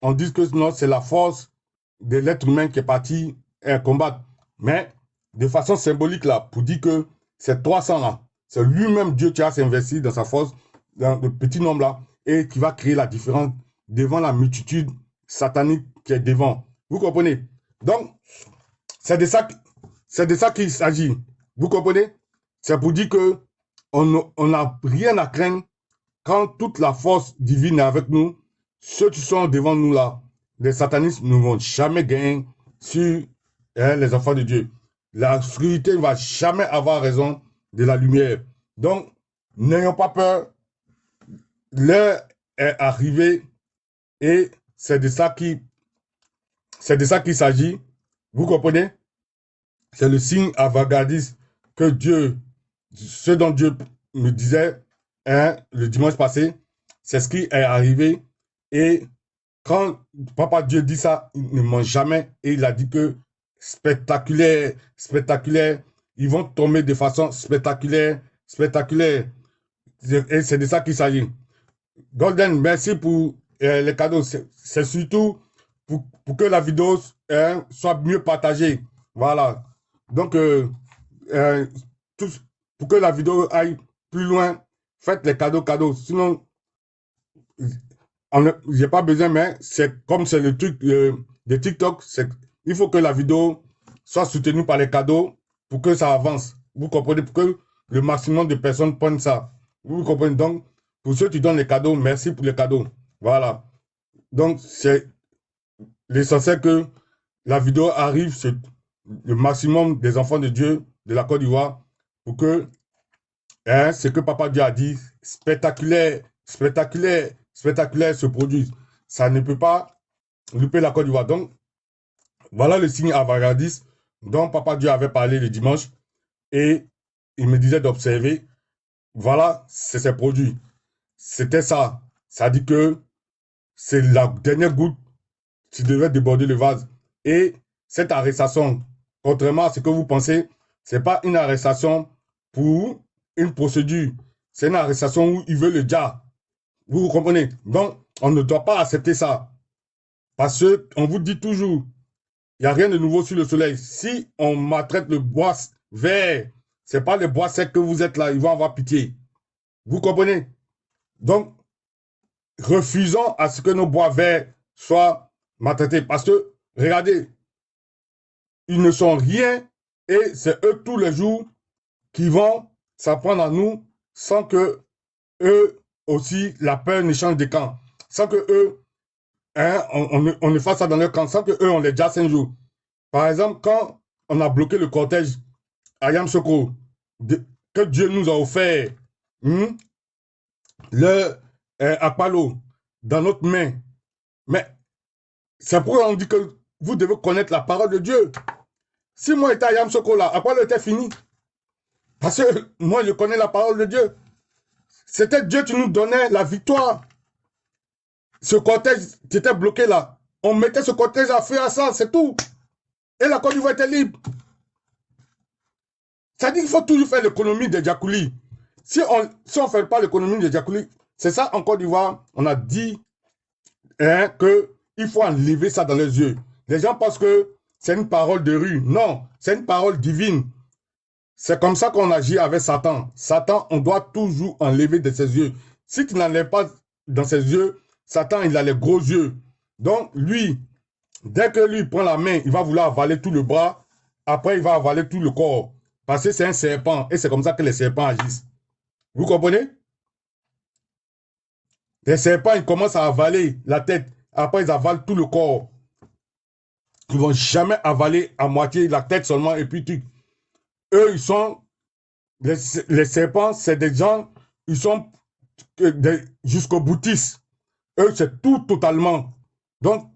on dise que non, c'est la force de l'être humain qui est parti combattre. Mais de façon symbolique là, pour dire que ces 300 là, c'est lui-même Dieu qui a s'investi dans sa force, dans le petit nombre là, et qui va créer la différence devant la multitude satanique qui est devant. Vous comprenez? Donc, c'est de ça, c'est de ça qu'il s'agit. Vous comprenez? C'est pour dire que on n'a rien à craindre quand toute la force divine est avec nous. Ceux qui sont devant nous là, les satanistes ne vont jamais gagner sur les enfants de Dieu. La obscurité ne va jamais avoir raison de la lumière. Donc, n'ayons pas peur. L'heure est arrivée et c'est de ça qu'il s'agit. Vous comprenez? C'est le signe avant-gardiste que Dieu, ce dont Dieu me disait le dimanche passé, c'est ce qui est arrivé. Et quand Papa Dieu dit ça, il ne ment jamais. Et il a dit que spectaculaire, spectaculaire, ils vont tomber de façon spectaculaire, spectaculaire. Et c'est de ça qu'il s'agit. Golden, merci pour les cadeaux. C'est surtout pour que la vidéo soit mieux partagée. Voilà. Donc, euh, tout- pour que la vidéo aille plus loin, faites les cadeaux. Sinon, j'ai pas besoin, mais c'est comme c'est le truc de TikTok, il faut que la vidéo soit soutenue par les cadeaux pour que ça avance. Vous comprenez? Pour que le maximum de personnes prennent ça. Vous comprenez? Donc, pour ceux qui donnent les cadeaux, merci pour les cadeaux. Voilà. Donc, c'est l'essentiel que la vidéo arrive sur le maximum des enfants de Dieu de la Côte d'Ivoire pour que ce que Papa Dieu a dit, spectaculaire, spectaculaire, spectaculaire se produise. Ça ne peut pas louper la Côte d'Ivoire. Donc, voilà le signe avant-gardiste dont Papa Dieu avait parlé le dimanche et il me disait d'observer. Voilà, c'est produit. C'était ça. Ça dit que c'est la dernière goutte qui devait déborder le vase. Et cette arrestation, contrairement à ce que vous pensez, ce n'est pas une arrestation pour une procédure. C'est une arrestation où il veut le diable. Vous comprenez? Donc, on ne doit pas accepter ça. Parce qu'on vous dit toujours, il n'y a rien de nouveau sur le soleil. Si on maltraite le bois vert, ce n'est pas le bois sec que vous êtes là, ils vont avoir pitié. Vous comprenez? Donc, refusons à ce que nos bois verts soient maltraités. Parce que, regardez, ils ne sont rien et c'est eux tous les jours qui vont s'apprendre à nous sans que eux aussi, la peur ne change de camp. Sans que eux, on ne fasse ça dans leur camp, sans que eux, on les déjà 5 jours. Par exemple, quand on a bloqué le cortège à Yamsoko, que Dieu nous a offert le Apollo dans notre main, mais c'est pourquoi on dit que vous devez connaître la parole de Dieu. Si moi j'étais à Yamsoko là, Apollo était fini. Parce que moi je connais la parole de Dieu. C'était Dieu qui nous donnait la victoire. Ce cortège qui était bloqué là, on mettait ce cortège à feu à sang, c'est tout. Et la Côte d'Ivoire était libre. Ça dit qu'il faut toujours faire l'économie des Djakouli. Si on ne fait pas l'économie des Djakouli, c'est ça en Côte d'Ivoire, on a dit qu'il faut enlever ça dans les yeux. Les gens pensent que c'est une parole de rue. Non, c'est une parole divine. C'est comme ça qu'on agit avec Satan. Satan, on doit toujours enlever de ses yeux. Si tu n'enlèves pas dans ses yeux, Satan, il a les gros yeux. Donc, lui, dès que lui prend la main, il va vouloir avaler tout le bras. Après, il va avaler tout le corps. Parce que c'est un serpent. Et c'est comme ça que les serpents agissent. Vous comprenez? Les serpents, ils commencent à avaler la tête. Après, ils avalent tout le corps. Ils ne vont jamais avaler à moitié la tête seulement. Et puis, eux, ils sont... Les serpents, c'est des gens... Ils sont jusqu'au boutiste. Eux, c'est tout totalement. Donc,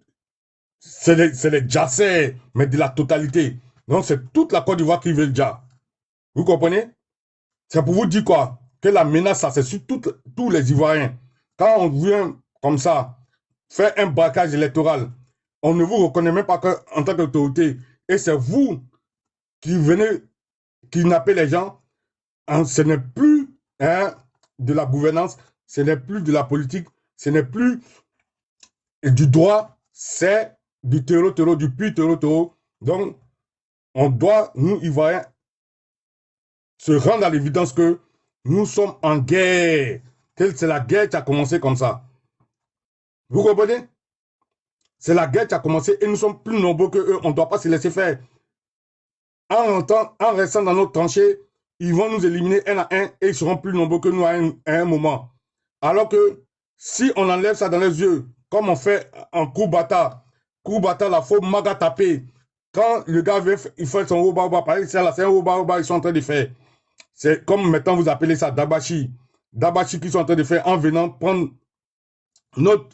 c'est les jassers, mais de la totalité. Donc, c'est toute la Côte d'Ivoire qui veut le dja. Vous comprenez? C'est pour vous dire quoi? Que la menace, ça, c'est sur tous les Ivoiriens. Quand on vient comme ça, faire un braquage électoral, on ne vous reconnaît même pas en tant qu'autorité. Et c'est vous qui venez kidnapper les gens. Ce n'est plus de la gouvernance, ce n'est plus de la politique, ce n'est plus du droit, c'est du terreau, du pur terreau. Donc, on doit, nous, Ivoiriens, se rendre à l'évidence que nous sommes en guerre. C'est la guerre qui a commencé comme ça. Vous comprenez? C'est la guerre qui a commencé et nous sommes plus nombreux qu'eux. On ne doit pas se laisser faire. En restant dans notre tranchée, ils vont nous éliminer un à un et ils seront plus nombreux que nous à un moment. Alors que si on enlève ça dans les yeux, comme on fait en coup bâtard, la faut maga taper. Quand le gars veut, il fait son oba-oba, par exemple, c'est un oba-oba, ils sont en train de faire. C'est comme maintenant vous appelez ça dabashi. Dabashi qu'ils sont en train de faire en venant prendre notre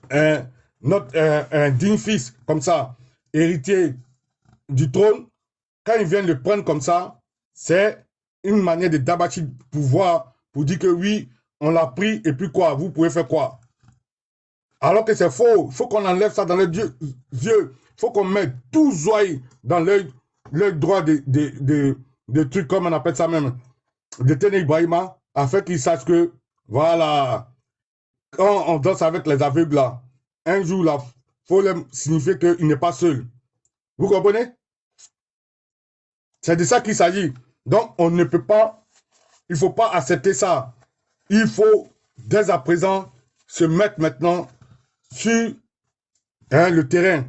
digne fils, comme ça, héritier du trône. Quand ils viennent le prendre comme ça, c'est une manière de dabashi pouvoir pour dire que oui, on l'a pris et puis quoi, vous pouvez faire quoi? Alors que c'est faux. Il faut qu'on enlève ça dans les yeux. Il faut qu'on mette tout zoï dans l'œil droit de trucs, comme on appelle ça même, de Téné Ibrahima, afin qu'ils sachent que, voilà, quand on danse avec les aveugles là, un jour là, il faut leur signifier qu'il n'est pas seul. Vous comprenez? C'est de ça qu'il s'agit. Donc, on ne peut pas, il ne faut pas accepter ça. Il faut, dès à présent, se mettre maintenant sur le terrain.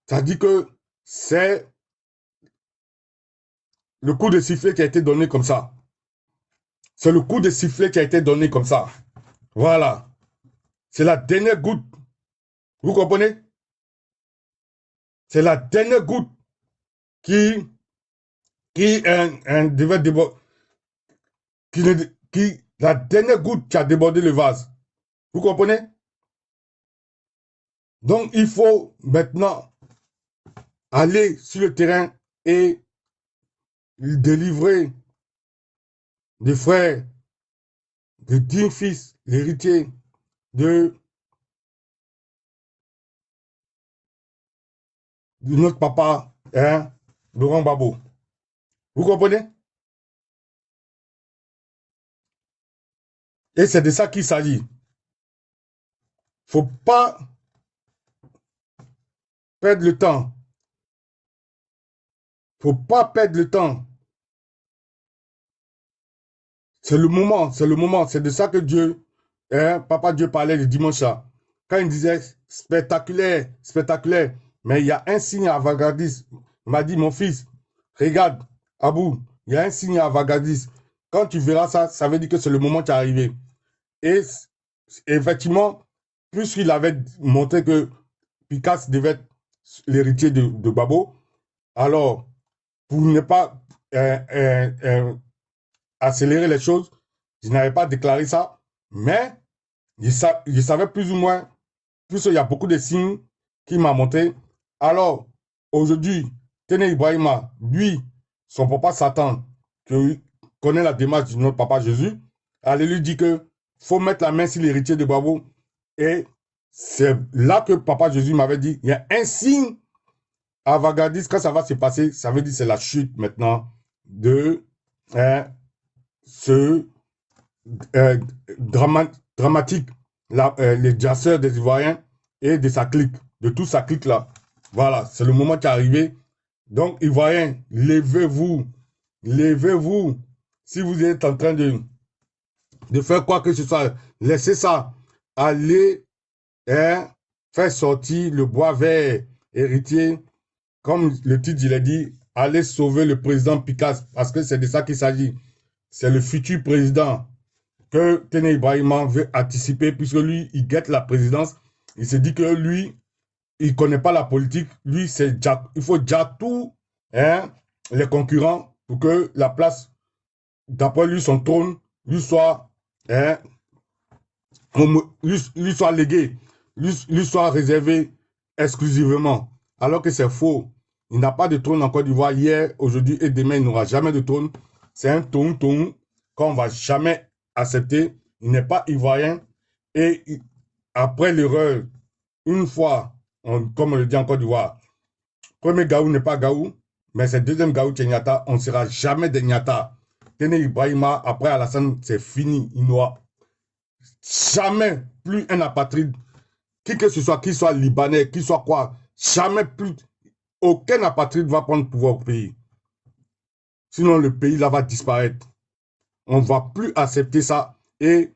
Ça dit que c'est le coup de sifflet qui a été donné comme ça. C'est le coup de sifflet qui a été donné comme ça. Voilà. C'est la dernière goutte. Vous comprenez? C'est la dernière goutte qui devait déborder. La dernière goutte qui a débordé le vase. Vous comprenez? Donc, il faut maintenant aller sur le terrain et délivrer des frères, des dignes fils, l'héritier de notre papa, hein, Laurent Gbagbo. Vous comprenez? Et c'est de ça qu'il s'agit. Il ne faut pas perdre le temps. Il ne faut pas perdre le temps. C'est le moment, c'est le moment. C'est de ça que Dieu, hein, Papa Dieu parlait le dimanche là. Quand il disait spectaculaire, spectaculaire, mais il y a un signe avant-gardiste. Il m'a dit, mon fils, regarde, Abou, il y a un signe avant-gardiste. Quand tu verras ça, ça veut dire que c'est le moment qui est arrivé. Et effectivement, puisqu'il avait montré que Picasso devait être l'héritier de Gbagbo, alors, pour ne pas accélérer les choses, je n'avais pas déclaré ça, mais je savais plus ou moins, puisqu'il y a beaucoup de signes qui m'ont montré. Alors, aujourd'hui, Téné Ibrahima, lui, son papa Satan, qui connaît la démarche de notre papa Jésus, allait lui dire que faut mettre la main sur l'héritier de Gbagbo. Et c'est là que papa Jésus m'avait dit, il y a un signe avant-gardiste, quand ça va se passer, ça veut dire que c'est la chute maintenant de ce dramatique, les jasseurs des Ivoiriens et de sa clique, de toute sa clique là. Voilà, c'est le moment qui est arrivé. Donc, Ivoiriens, levez-vous, levez-vous. Si vous êtes en train de faire quoi que ce soit, laissez ça. Allez faire sortir le bois vert héritier. Comme le titre, il a dit, allez sauver le président Picasso, parce que c'est de ça qu'il s'agit. C'est le futur président que Téné Ibrahima veut anticiper, puisque lui, il guette la présidence. Il se dit que lui, il ne connaît pas la politique. Lui, il faut déjà tout les concurrents pour que la place, d'après lui, son trône, lui soit, lui soit légué, lui soit réservé exclusivement. Alors que c'est faux. Il n'a pas de trône en Côte d'Ivoire hier, aujourd'hui et demain, il n'aura jamais de trône. C'est un ton qu'on ne va jamais accepter. Il n'est pas ivoirien. Et après l'erreur, une fois, comme on le dit en Côte d'Ivoire, premier Gaou n'est pas Gaou, mais c'est deuxième Gaou qui est Nyata. On ne sera jamais des Nyata. Téné Ibrahima, après Alassane, c'est fini. Il n'aura jamais plus un apatride, qui que ce soit, qu'il soit libanais, qu'il soit quoi, jamais plus. Aucun apatride va prendre le pouvoir au pays. Sinon, le pays là va disparaître. On ne va plus accepter ça. Et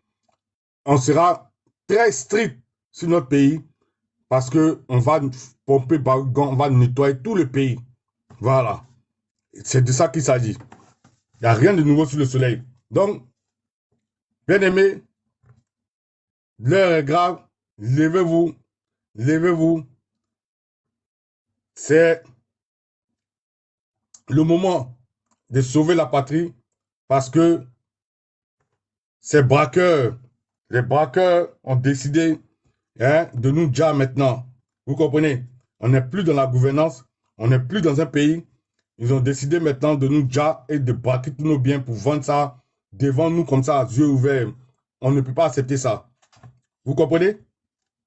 on sera très strict sur notre pays parce qu'on va pomper, on va nettoyer tout le pays. Voilà. C'est de ça qu'il s'agit. Il n'y a rien de nouveau sous le soleil. Donc, bien aimé, l'heure est grave. Levez-vous. Levez-vous. C'est le moment de sauver la patrie parce que ces braqueurs, les braqueurs ont décidé de nous dire maintenant. Vous comprenez? On n'est plus dans la gouvernance, on n'est plus dans un pays. Ils ont décidé maintenant de nous dire et de braquer tous nos biens pour vendre ça devant nous comme ça, à yeux ouverts. On ne peut pas accepter ça. Vous comprenez?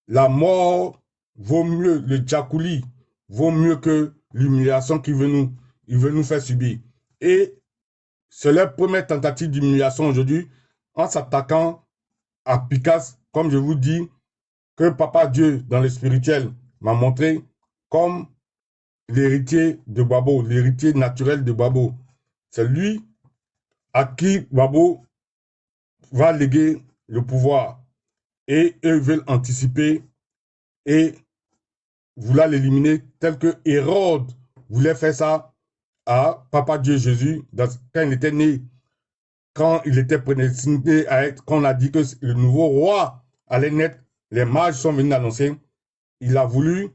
La mort vaut mieux, le djakouli vaut mieux que l'humiliation qu'il veut nous faire subir. Et c'est leur première tentative d'humiliation aujourd'hui en s'attaquant à Picasso, comme je vous dis, que Papa Dieu, dans le spirituel, m'a montré comme l'héritier de Babo, l'héritier naturel de Babo. C'est lui à qui Babo va léguer le pouvoir. Et eux veulent anticiper et vouloir l'éliminer tel que Hérode voulait faire ça à Papa Dieu Jésus quand il était né, quand il était prédestiné à être, quand on a dit que le nouveau roi allait naître, les mages sont venus annoncer, il a voulu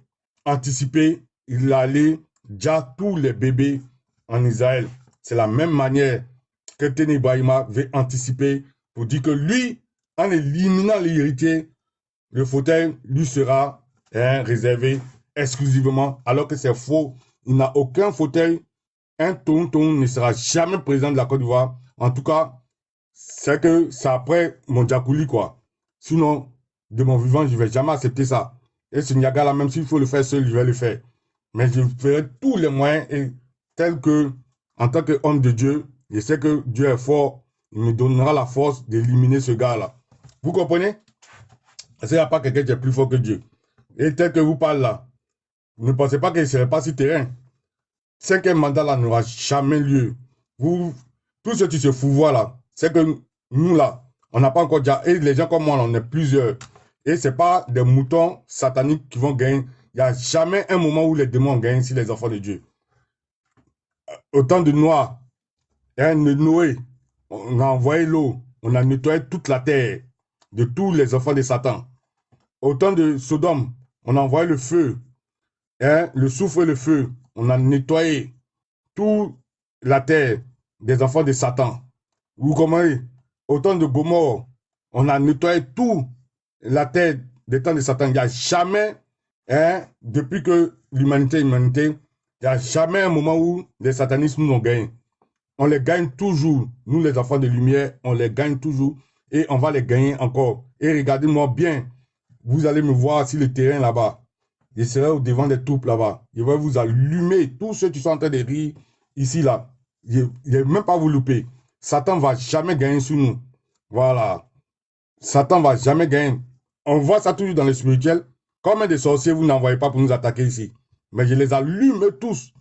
anticiper, il allait déjà tous les bébés en Israël. C'est la même manière que Tene Ibrahima veut anticiper pour dire que lui, en éliminant l'héritier, le fauteuil lui sera réservé exclusivement, alors que c'est faux. Il n'a aucun fauteuil. Un tonton ne sera jamais président de la Côte d'Ivoire. En tout cas, c'est que c'est après mon djakouli, quoi. Sinon, de mon vivant, je ne vais jamais accepter ça. Et ce Niaga là, même s'il faut le faire seul, je vais le faire. Mais je ferai tous les moyens, et tel que, en tant qu'homme de Dieu, je sais que Dieu est fort, il me donnera la force d'éliminer ce gars-là. Vous comprenez? Parce qu'il n'y a pas quelqu'un qui est plus fort que Dieu. Et tel que vous parlez là, ne pensez pas qu'il ne serait pas sur terrain. 5e mandat là n'aura jamais lieu. Tout ce qui se fout là, c'est que nous là, on n'a pas encore déjà. Et les gens comme moi, on est plusieurs. Et ce n'est pas des moutons sataniques qui vont gagner. Il n'y a jamais un moment où les démons gagnent si les enfants de Dieu. Au temps de Noé, de Noé, on a envoyé l'eau, on a nettoyé toute la terre de tous les enfants de Satan. Au temps de Sodome, on a envoyé le feu, le soufre et le feu. On a nettoyé toute la terre des enfants de Satan. Vous comprenez? Au temps de Gomorre, on a nettoyé toute la terre des temps de Satan. Il n'y a jamais, depuis que l'humanité est humanité, il n'y a jamais un moment où les satanistes nous ont gagné. On les gagne toujours. Nous, les enfants de lumière, on les gagne toujours. Et on va les gagner encore. Et regardez-moi bien. Vous allez me voir sur le terrain là-bas. Je serai au devant des troupes là-bas. Je vais vous allumer. Tous ceux qui sont en train de rire ici, là. Je ne vais même pas vous louper. Satan ne va jamais gagner sur nous. Voilà. Satan ne va jamais gagner. On voit ça toujours dans le spirituel. Combien de sorciers vous n'envoyez pas pour nous attaquer ici? Mais je les allume tous.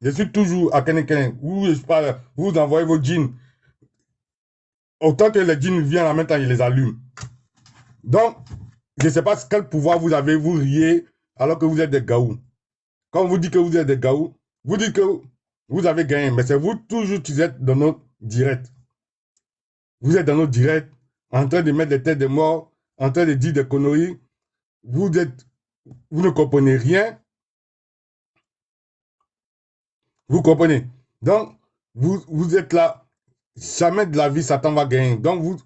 Je suis toujours à quelqu'un. Vous envoyez vos djinns. Autant que les djinns viennent en même temps, je les allume. Donc, je ne sais pas quel pouvoir vous avez, vous riez alors que vous êtes des gaous. Quand on vous dit que vous êtes des gaous, vous dites que vous avez gagné, mais c'est vous toujours qui êtes dans notre direct. Vous êtes dans notre direct, en train de mettre des têtes de mort, en train de dire des conneries. Vous ne comprenez rien. Vous comprenez? Donc, vous êtes là. Jamais de la vie, Satan va gagner. Donc,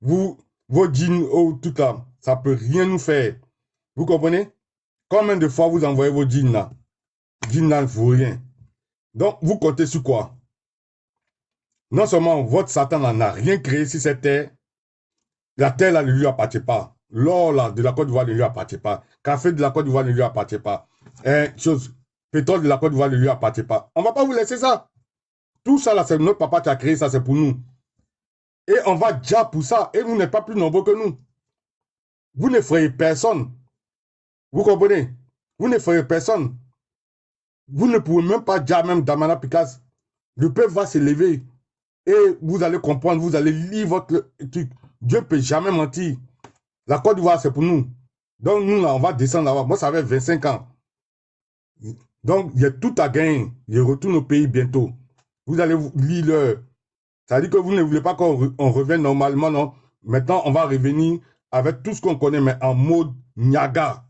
vos djinns, tout là, ça ne peut rien nous faire. Vous comprenez? Combien de fois vous envoyez vos djinns là? Djinns là ne vaut rien. Donc, vous comptez sur quoi? Non seulement votre Satan n'a rien créé sur cette terre, la terre là ne lui appartient pas. L'or là de la Côte d'Ivoire ne lui appartient pas. Café de la Côte d'Ivoire ne lui appartient pas. Pétrole de la Côte d'Ivoire ne lui appartient pas. On ne va pas vous laisser ça. Tout ça là, c'est notre papa qui a créé ça, c'est pour nous. Et on va déjà pour ça. Et vous n'êtes pas plus nombreux que nous. Vous n'effrayez personne. Vous comprenez? Vous n'effrayez personne. Vous ne pouvez même pas dire, même Damana Picasso, Le peuple va se lever. Et vous allez comprendre, vous allez lire votre truc. Dieu ne peut jamais mentir. La Côte d'Ivoire, c'est pour nous. Donc, nous, là, on va descendre là-bas. Moi, ça fait 25 ans. Donc, il y a tout à gagner. Je retourne au pays bientôt. Vous allez lire l'heure. Ça veut dire que vous ne voulez pas qu'on revienne normalement, non? Maintenant, on va revenir avec tout ce qu'on connaît, mais en mode Niaga.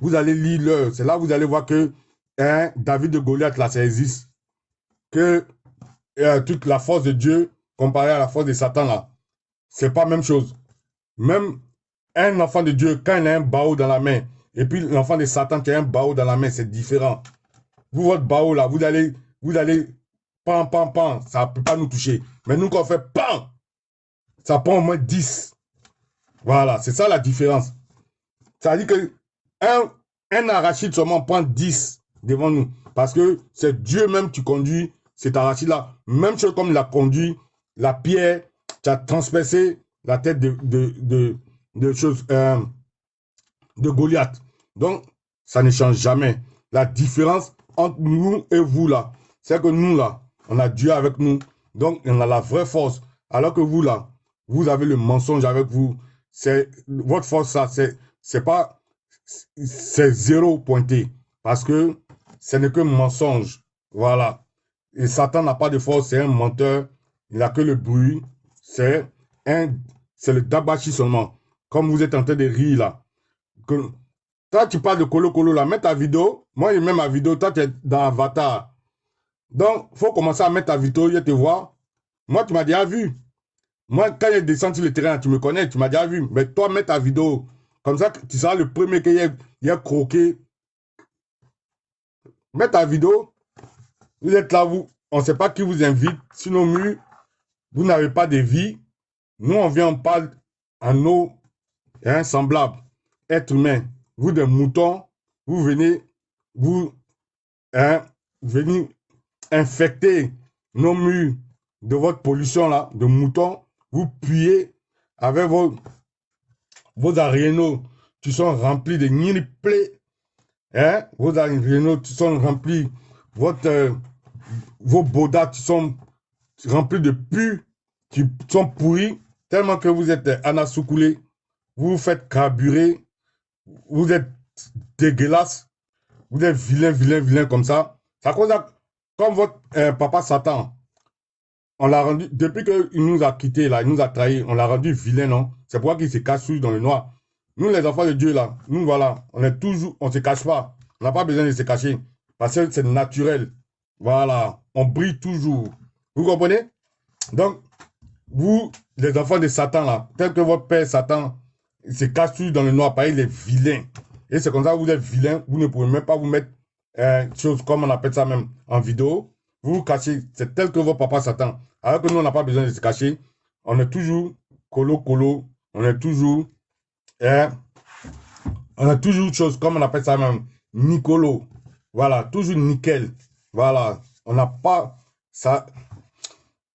Vous allez lire l'heure. C'est là que vous allez voir que David de Goliath, là, ça existe. Que toute la force de Dieu comparée à la force de Satan, là, c'est pas la même chose. Même un enfant de Dieu, quand il a un barreau dans la main, et puis l'enfant de Satan qui a un barreau dans la main, c'est différent. Vous, votre barreau, là, vous allez, pan, pan, pan, ça ne peut pas nous toucher. Mais nous, quand on fait pan, ça prend au moins 10. Voilà, c'est ça la différence. Ça veut dire que un arachide seulement prend 10 devant nous. Parce que c'est Dieu même qui conduit cet arachide-là. Même chose comme il a conduit la pierre qui a transpercé la tête de Goliath. Donc, ça ne change jamais. La différence entre nous et vous, là, c'est que nous, là, on a Dieu avec nous. Donc, on a la vraie force. Alors que vous, là, vous avez le mensonge avec vous. C'est votre force, ça, c'est pas... C'est zéro pointé. Parce que ce n'est que mensonge. Voilà. Et Satan n'a pas de force, c'est un menteur. Il n'a que le bruit. C'est le dabachi seulement. Comme vous êtes en train de rire, là. Toi, tu parles de Colo Colo, là. Mets ta vidéo. Moi, je mets ma vidéo. Toi, tu es dans Avatar. Donc, il faut commencer à mettre ta vidéo, je te vois. Moi, tu m'as déjà vu. Moi, quand je descends sur le terrain, tu me connais, tu m'as déjà vu. Mais toi, mets ta vidéo. Comme ça, tu seras le premier qui a croqué. Mets ta vidéo. Vous êtes là, vous. On ne sait pas qui vous invite. Sur nos murs, vous n'avez pas de vie. Nous, on vient, on parle à nos semblables, êtres humains. Vous, des moutons, vous venez, vous venez infecter nos murs de votre pollution là, de moutons. Vous puez avec vos arénaux qui sont remplis de niniplés. Vos arénaux qui sont remplis, vos bodas qui sont remplis de pus, qui sont pourris, tellement que vous êtes anasoukoulés, vous vous faites carburer, vous êtes dégueulasse, vous êtes vilain, vilain, vilain comme ça. Ça cause comme votre papa Satan, on l'a rendu, depuis qu'il nous a quittés, là, il nous a trahis, on l'a rendu vilain, non? C'est pourquoi qu'il se cache dans le noir. Nous, les enfants de Dieu, là, nous, voilà, on est toujours, on ne se cache pas. On n'a pas besoin de se cacher. Parce que c'est naturel. Voilà, on brille toujours. Vous comprenez? Donc, vous, les enfants de Satan, là, tel que votre père Satan, il se cache toujours dans le noir, pareil, il est vilain. Et c'est comme ça que vous êtes vilain, vous ne pouvez même pas vous mettre chose comme on appelle ça même en vidéo. Vous vous cachez, c'est tel que votre papa Satan. Alors que nous, on n'a pas besoin de se cacher. On est toujours colo, on est toujours, on a toujours chose comme on appelle ça même, Nicolo. Voilà, toujours nickel. Voilà, on n'a pas ça.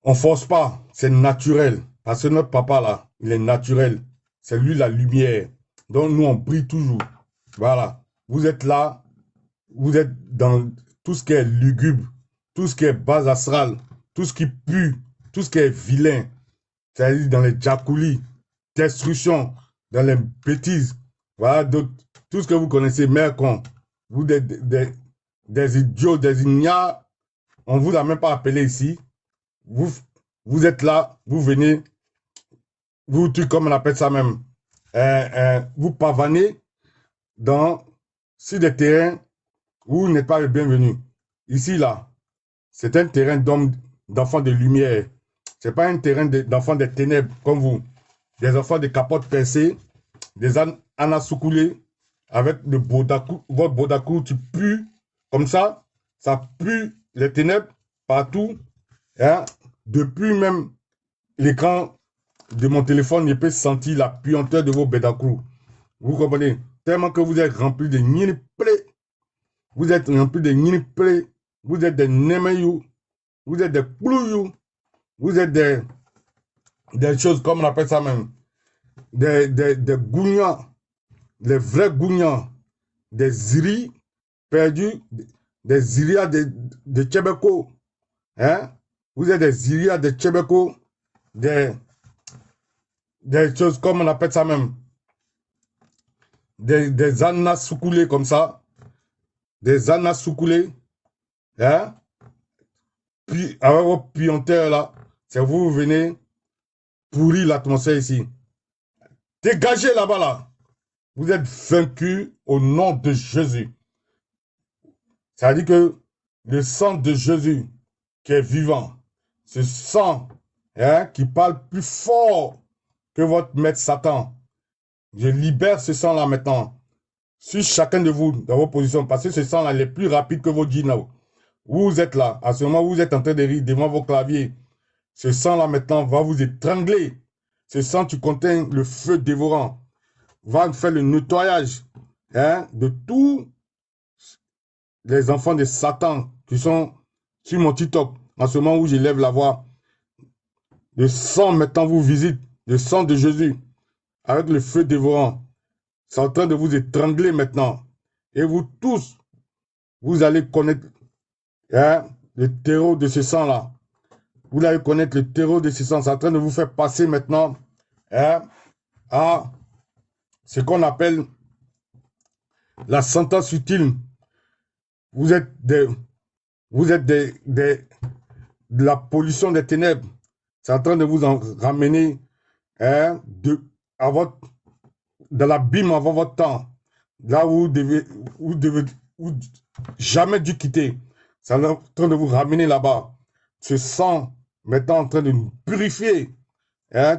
On force pas, c'est naturel. Parce que notre papa là, il est naturel. C'est lui la lumière. Donc nous, on brille toujours. Voilà. Vous êtes là, vous êtes dans tout ce qui est lugubre, tout ce qui est bas astral, tout ce qui pue, tout ce qui est vilain. C'est-à-dire dans les jacoulis, destruction, dans les bêtises. Voilà, tout ce que vous connaissez, mère con. Vous êtes des idiots, des ignares. On ne vous a même pas appelé ici. Vous êtes là, vous venez, vous, comme on appelle ça même, vous pavanez sur des terrains où vous n'êtes pas le bienvenu. Ici, là, c'est un terrain d'enfants de lumière. Ce n'est pas un terrain d'enfants des ténèbres comme vous. Des enfants de capotes percées, des anasoukoulés, avec votre bodakou, tu pues, comme ça pue les ténèbres partout. Depuis même l'écran de mon téléphone, je peux sentir la puanteur de vos bédacrous. Vous comprenez? Tellement que vous êtes remplis de niniplés. Vous êtes remplis de niniplés. Vous êtes des némayou. Vous êtes des plouyou. Vous êtes des choses comme on appelle ça même. Des gougnans. Les vrais gougnans. Des ziris perdus. Des zirias de Tchébeko. Vous êtes des Iria, des Tchébéko, des, des choses comme on appelle ça même, des Anna Soukoulé comme ça, des Anna Soukoulé, hein? Puis, avec vos pianteurs là, c'est vous venez pourrir l'atmosphère ici. Dégagez là-bas là. Vous êtes vaincus au nom de Jésus. Ça veut dire que le sang de Jésus qui est vivant, ce sang qui parle plus fort que votre maître Satan. Je libère ce sang-là maintenant sur chacun de vous dans vos positions parce que ce sang-là est plus rapide que vos djinns. Vous êtes là, à ce moment où vous êtes en train de rire devant vos claviers. Ce sang-là maintenant va vous étrangler. Ce sang, tu contiens le feu dévorant. Va faire le nettoyage de tous les enfants de Satan qui sont sur mon TikTok. En ce moment où je lève la voix, le sang maintenant vous visite, le sang de Jésus, avec le feu dévorant. C'est en train de vous étrangler maintenant. Et vous tous, vous allez connaître le terreau de ce sang-là. Vous allez connaître le terreau de ce sang. C'est en train de vous faire passer maintenant à ce qu'on appelle la sentence utile. Vous êtes de la pollution des ténèbres. C'est en train de vous en ramener dans l'abîme avant votre temps. Là où vous devez jamais dû quitter. C'est en train de vous ramener là-bas. Ce sang maintenant en train de nous purifier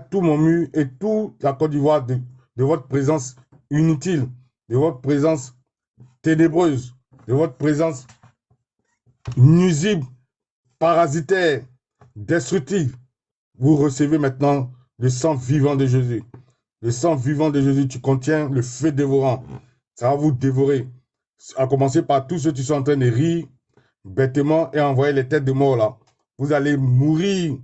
tout mon mur et toute la Côte d'Ivoire de votre présence inutile, de votre présence ténébreuse, de votre présence nuisible, parasitaire, destructive. Vous recevez maintenant le sang vivant de Jésus. Le sang vivant de Jésus, tu contiens le feu dévorant. Ça va vous dévorer. À commencer par tous ceux qui sont en train de rire bêtement et envoyer les têtes de mort là. Vous allez mourir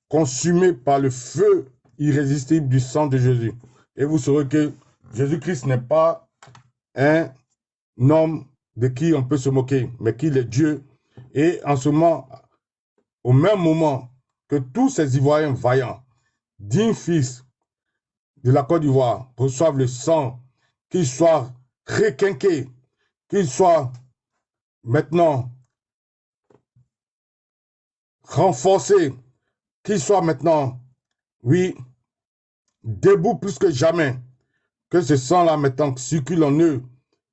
consumés par le feu irrésistible du sang de Jésus. Et vous saurez que Jésus-Christ n'est pas un homme de qui on peut se moquer, mais qu'il est Dieu. Et en ce moment, au même moment que tous ces Ivoiriens vaillants, dignes fils de la Côte d'Ivoire, reçoivent le sang, qu'ils soient requinqués, qu'ils soient maintenant renforcés, qu'ils soient maintenant, oui, debout plus que jamais, que ce sang-là maintenant circule en eux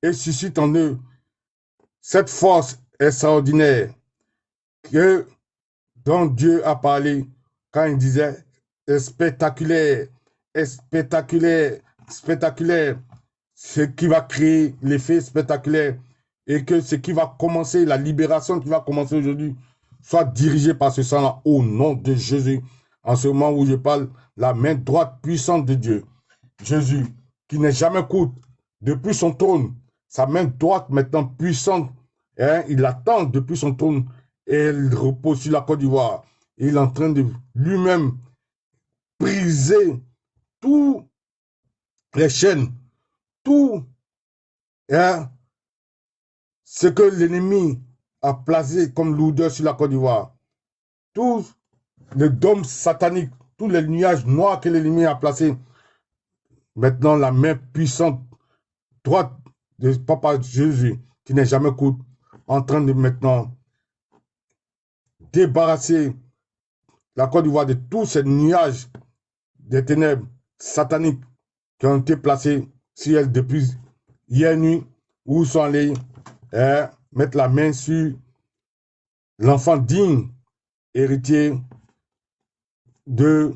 et suscite en eux cette force extraordinaire que dont Dieu a parlé quand il disait spectaculaire, spectaculaire, spectaculaire, ce qui va créer l'effet spectaculaire et que ce qui va commencer, la libération qui va commencer aujourd'hui, soit dirigée par ce sang-là au nom de Jésus. En ce moment où je parle, la main droite puissante de Dieu, Jésus, qui n'est jamais courte, depuis son trône, sa main droite maintenant puissante, il attend depuis son trône et il repose sur la Côte d'Ivoire. Il est en train de lui-même briser toutes les chaînes, tout ce que l'ennemi a placé comme lourdeur sur la Côte d'Ivoire. Tout le dôme satanique, tous les nuages noirs que l'ennemi a placés. Maintenant, la main puissante, droite de Papa Jésus, qui n'est jamais courte, en train de maintenant débarrasser la Côte d'Ivoire de tous ces nuages des ténèbres sataniques qui ont été placés sur elle depuis hier nuit, où sont allés mettre la main sur l'enfant digne, héritier de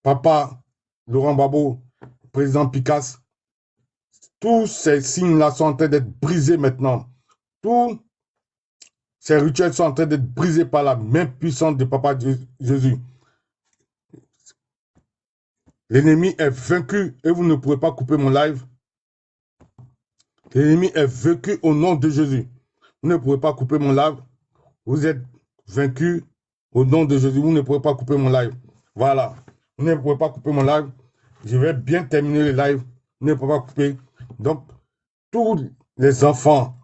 Papa Laurent Gbagbo, président Picasse. Tous ces signes-là sont en train d'être brisés maintenant. Tous ces rituels sont en train d'être brisés par la main puissante de Papa Jésus. L'ennemi est vaincu et vous ne pourrez pas couper mon live. L'ennemi est vaincu au nom de Jésus. Vous ne pourrez pas couper mon live. Vous êtes vaincu au nom de Jésus. Vous ne pourrez pas couper mon live. Voilà. Vous ne pourrez pas couper mon live. Je vais bien terminer le live. Vous ne pourrez pas couper. Donc, tous les enfants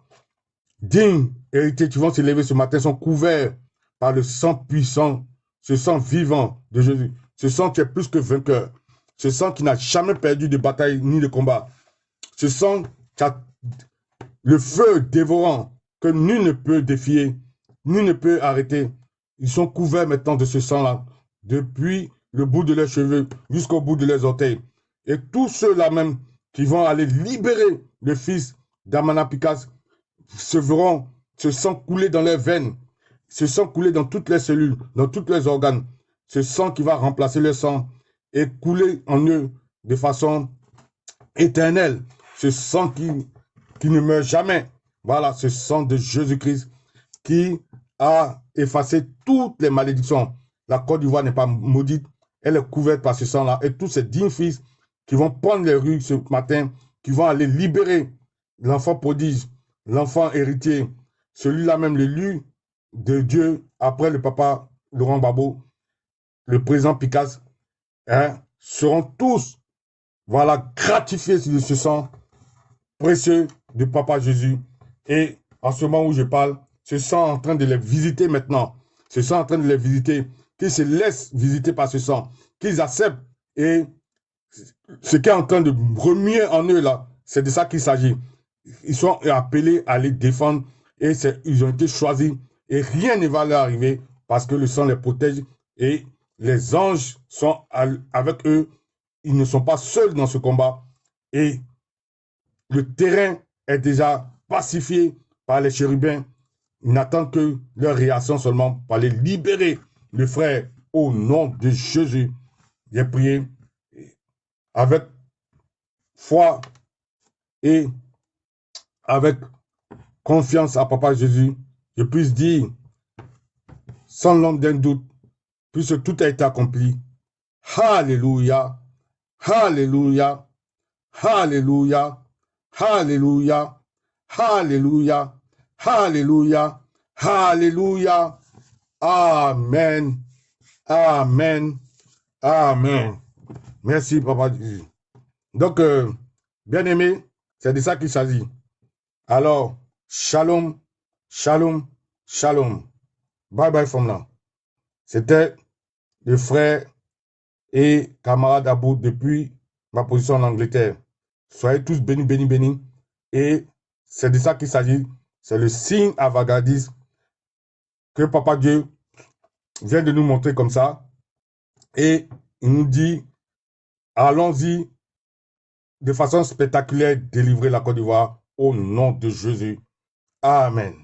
dignes, héritiers qui vont se lever ce matin sont couverts par le sang puissant, ce sang vivant de Jésus, ce sang qui est plus que vainqueur, ce sang qui n'a jamais perdu de bataille ni de combat, ce sang qui a le feu dévorant que nul ne peut défier, nul ne peut arrêter. Ils sont couverts maintenant de ce sang-là, depuis le bout de leurs cheveux jusqu'au bout de leurs orteils. Et tous ceux-là même qui vont aller libérer le fils d'Amana Pikas se verront ce sang couler dans leurs veines, ce sang couler dans toutes les cellules, dans tous les organes, ce sang qui va remplacer le sang et couler en eux de façon éternelle, ce sang qui ne meurt jamais. Voilà, ce sang de Jésus-Christ qui a effacé toutes les malédictions. La Côte d'Ivoire n'est pas maudite, elle est couverte par ce sang-là. Et tous ces dignes fils qui vont prendre les rues ce matin, qui vont aller libérer l'enfant prodige, l'enfant héritier, celui-là même, l'élu de Dieu, après le papa Laurent Gbagbo, le président Pikas, hein, seront tous, voilà, gratifiés de ce sang précieux de papa Jésus. Et en ce moment où je parle, ce sang en train de les visiter maintenant, ce sang en train de les visiter, qu'ils se laissent visiter par ce sang, qu'ils acceptent. Et ce qui est en train de remuer en eux là, c'est de ça qu'il s'agit. Ils sont appelés à les défendre et ils ont été choisis et rien ne va leur arriver parce que le sang les protège et les anges sont avec eux. Ils ne sont pas seuls dans ce combat et le terrain est déjà pacifié par les chérubins. Ils n'attendent que leur réaction seulement pour les libérer. Le frère, au nom de Jésus, j'ai prié avec foi et avec confiance à papa Jésus, je puisse dire, sans l'ombre d'un doute, puisque tout a été accompli. Alléluia, alléluia, alléluia, alléluia, alléluia, alléluia, alléluia. Amen, amen, amen. Merci, papa Jésus. Donc, bien-aimé, c'est de ça qu'il s'agit. Alors, shalom, shalom, shalom. Bye bye from now. C'était le frère et camarade Abou depuis ma position en Angleterre. Soyez tous bénis, bénis, bénis. Et c'est de ça qu'il s'agit. C'est le signe avant-gardiste que Papa Dieu vient de nous montrer comme ça. Et il nous dit, allons-y de façon spectaculaire délivrer la Côte d'Ivoire au nom de Jésus. Amen.